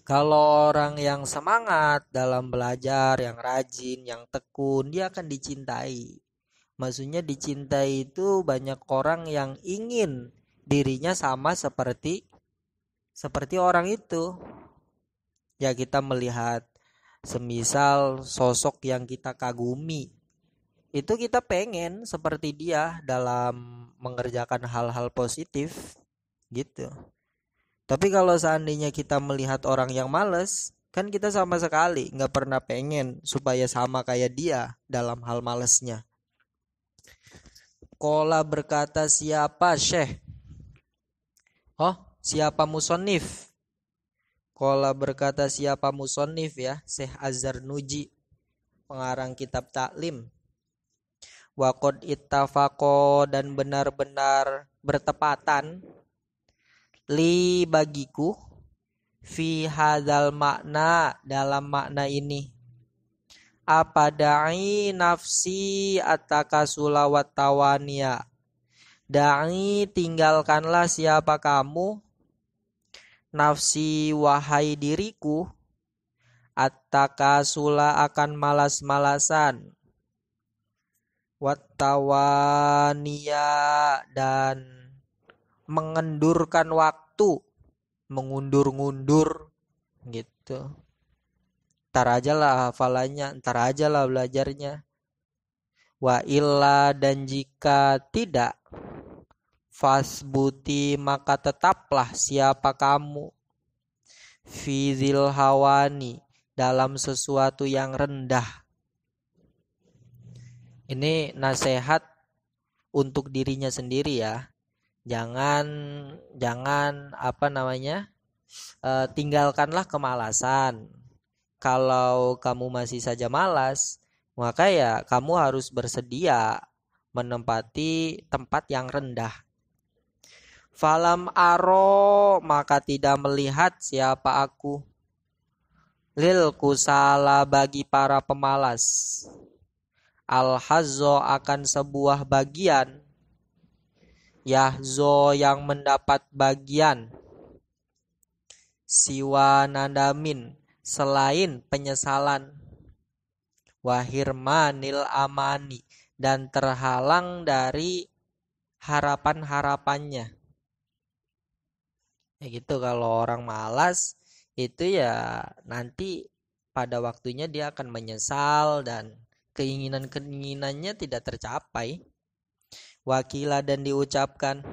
Kalau orang yang semangat dalam belajar, yang rajin, yang tekun, dia akan dicintai. Maksudnya dicintai itu banyak orang yang ingin dirinya sama seperti orang itu. Ya kita melihat semisal sosok yang kita kagumi, itu kita pengen seperti dia dalam mengerjakan hal-hal positif gitu. Tapi kalau seandainya kita melihat orang yang males, kan kita sama sekali nggak pernah pengen supaya sama kayak dia dalam hal malesnya. Qala berkata siapa Syekh? Oh, siapa musonif? Qala berkata siapa musonif ya? Syekh Az-Zarnuji, pengarang kitab Taklim. Wa qad ittafaqo dan benar-benar bertepatan li bagiku fi hadzal makna dalam makna ini. Apa da'i nafsi atakasula wa tawaniya. Da'i tinggalkanlah siapa kamu, nafsi wahai diriku, atakasula akan malas-malasan, wa tawaniya dan mengendurkan waktu, mengundur-ngundur gitu. Ntar aja lah hafalannya, ntar aja lah belajarnya. Wa illa dan jika tidak, fasbuti maka tetaplah siapa kamu, fizil hawani dalam sesuatu yang rendah. Ini nasihat untuk dirinya sendiri ya. Jangan tinggalkanlah kemalasan. Kalau kamu masih saja malas, maka ya kamu harus bersedia menempati tempat yang rendah. Falam aro maka tidak melihat siapa aku, lil kusala bagi para pemalas, al hazzo akan sebuah bagian, yahzo yang mendapat bagian, siwa nadamin selain penyesalan, wahirmanil amani dan terhalang dari harapan-harapannya. Ya gitu, kalau orang malas itu ya nanti pada waktunya dia akan menyesal dan keinginan-keinginannya tidak tercapai. Wakila dan diucapkan,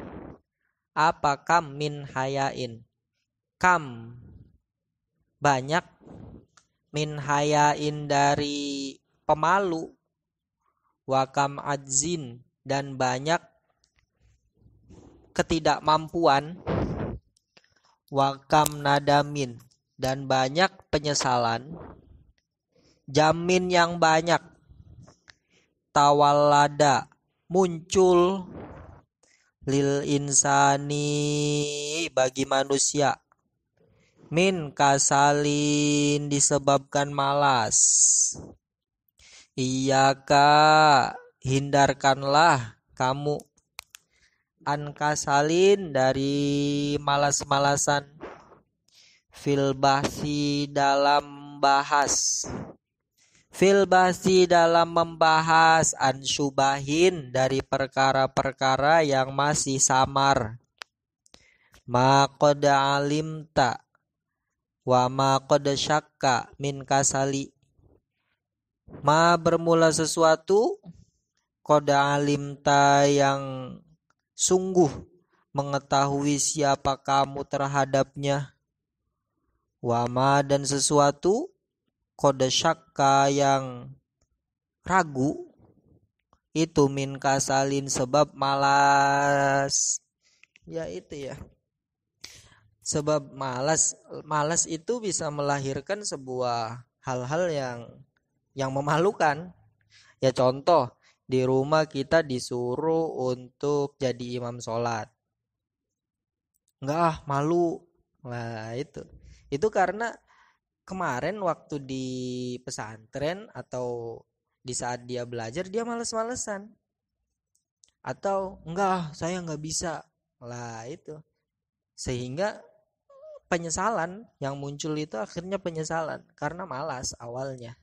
apa kam min hayain, kam banyak, min hayain dari pemalu, wakam adzin dan banyak ketidakmampuan, wakam nadamin dan banyak penyesalan, jamin yang banyak, tawallada muncul, lil insani bagi manusia, min kasalin disebabkan malas. Iyaka hindarkanlah kamu, an kasalin dari malas-malasan, fil bahsi dalam bahas, fil bahsi dalam membahas, an syubahin dari perkara-perkara yang masih samar, ma qad alimta wa ma qad syakka min kasali, ma bermula sesuatu, qad alimta yang sungguh mengetahui siapa kamu terhadapnya, wa ma dan sesuatu, qad syakka yang ragu, itu min kasalin sebab malas. Ya itu ya. Sebab malas itu bisa melahirkan sebuah hal-hal yang memalukan. Ya contoh, di rumah kita disuruh untuk jadi imam sholat. Enggak ah, malu. Nah, itu karena kemarin waktu di pesantren atau di saat dia belajar dia males-malesan, atau enggak ah, saya nggak bisa. Lah itu sehingga penyesalan yang muncul itu akhirnya penyesalan karena malas awalnya.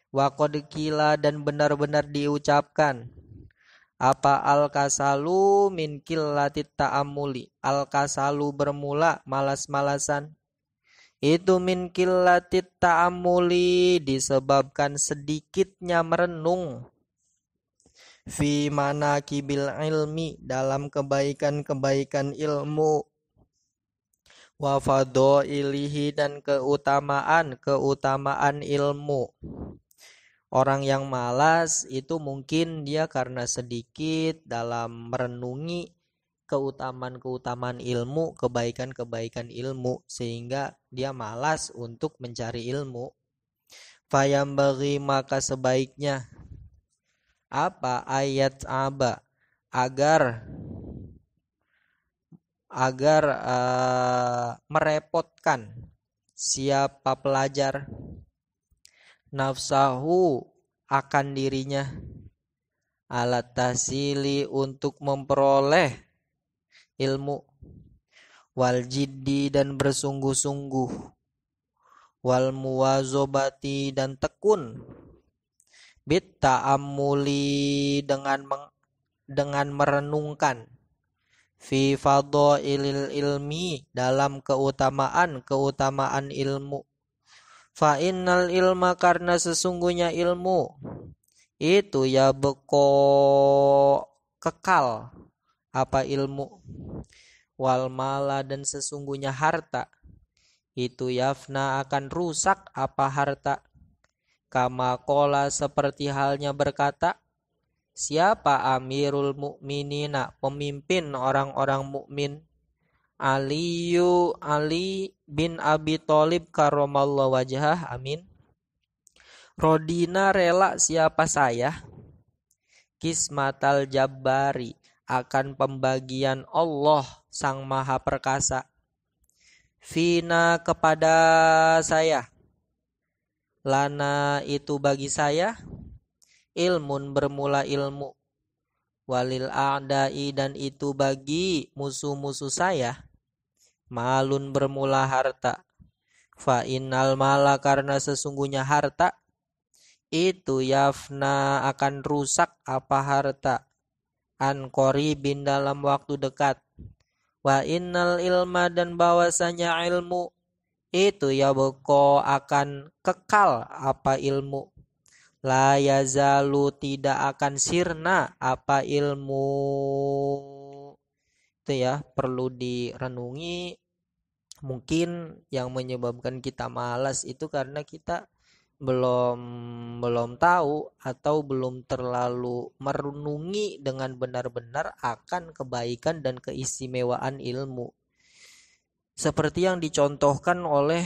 Wa qad qila, dan benar-benar diucapkan, apa al-kasalu min qillatit ta'amuli. Al-kasalu bermula malas-malasan. Itu min qillatit ta'amuli disebabkan sedikitnya merenung. Fi manakibil ilmi, dalam kebaikan-kebaikan ilmu. Wa fadhailihi, dan keutamaan ilmu. Orang yang malas itu mungkin dia karena sedikit dalam merenungi keutamaan-keutamaan ilmu, kebaikan-kebaikan ilmu, sehingga dia malas untuk mencari ilmu. Fayambaghi, maka sebaiknya apa ayat aba, agar merepotkan siapa pelajar nafsahu, akan dirinya, alat tasili, untuk memperoleh ilmu, wal jiddi, dan bersungguh-sungguh, wal muwazobati, dan tekun, bit ta'ammuli, dengan merenungkan, fi fadhailil ilmi, dalam keutamaan ilmu. Fa innal ilma, karena sesungguhnya ilmu itu ya beko, kekal, apa ilmu, wal mala, dan sesungguhnya harta itu yafna, akan rusak, apa harta, kama kola, seperti halnya berkata siapa Amirul Mukminina, pemimpin orang-orang mukmin, Ali bin Abi Thalib karramallahu wajhah, amin. Rodina, rela siapa saya, kismatal jabbari, akan pembagian Allah sang maha perkasa, fina, kepada saya, lana, itu bagi saya, ilmun, bermula ilmu, walil a'dai, dan itu bagi musuh-musuh saya, malun, bermula harta. Fa innal mala, karena sesungguhnya harta itu yafna, akan rusak, apa harta, an qaribin, dalam waktu dekat. Wa innal ilma, dan bahwasanya ilmu itu ya beko, akan kekal, apa ilmu, la yazalu, tidak akan sirna, apa ilmu. Itu ya perlu direnungi. Mungkin yang menyebabkan kita malas itu karena kita belum tahu atau belum terlalu merenungi dengan benar-benar akan kebaikan dan keistimewaan ilmu. Seperti yang dicontohkan oleh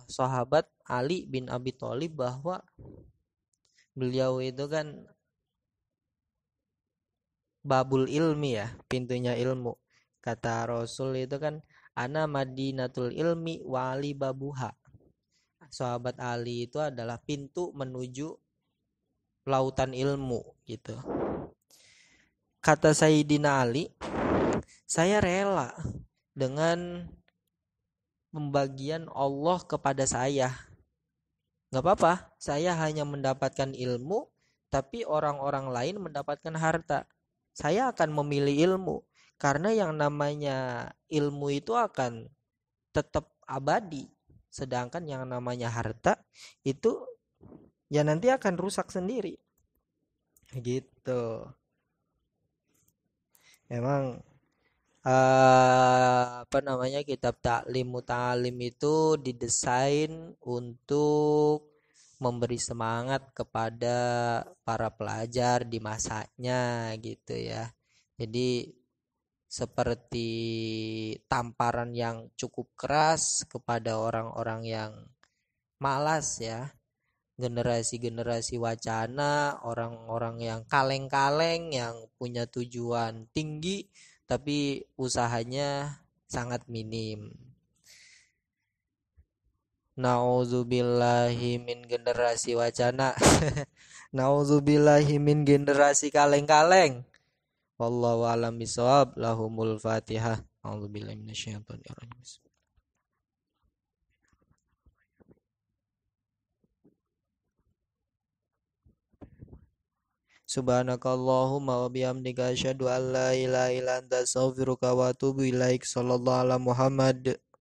sahabat Ali bin Abi Thalib, bahwa beliau itu kan babul ilmi ya, pintunya ilmu. Kata Rasul itu kan, ana madinatul ilmi wali babuha. Sahabat Ali itu adalah pintu menuju lautan ilmu gitu. Kata Sayyidina Ali, saya rela dengan pembagian Allah kepada saya. Gak apa-apa, saya hanya mendapatkan ilmu, tapi orang-orang lain mendapatkan harta. Saya akan memilih ilmu, karena yang namanya ilmu itu akan tetap abadi. Sedangkan yang namanya harta itu ya nanti akan rusak sendiri. Gitu. Emang kitab taklim muta'alim itu didesain untuk memberi semangat kepada para pelajar di masanya gitu ya. Jadi seperti tamparan yang cukup keras kepada orang-orang yang malas ya, generasi-generasi wacana, orang-orang yang kaleng-kaleng, yang punya tujuan tinggi, tapi usahanya sangat minim. Nauzubillahi min generasi wacana. Nauzubillahi min generasi kaleng-kaleng. Wallahu a'lam bishawab. Lahumul Fatihah. A'udzubillahi minasyaitonir rajim. Subhanakallahumma wa bihamdika asyhadu an la ilaha illa anta astaghfiruka wa atubu ilaik. Sallallahu ala Muhammad.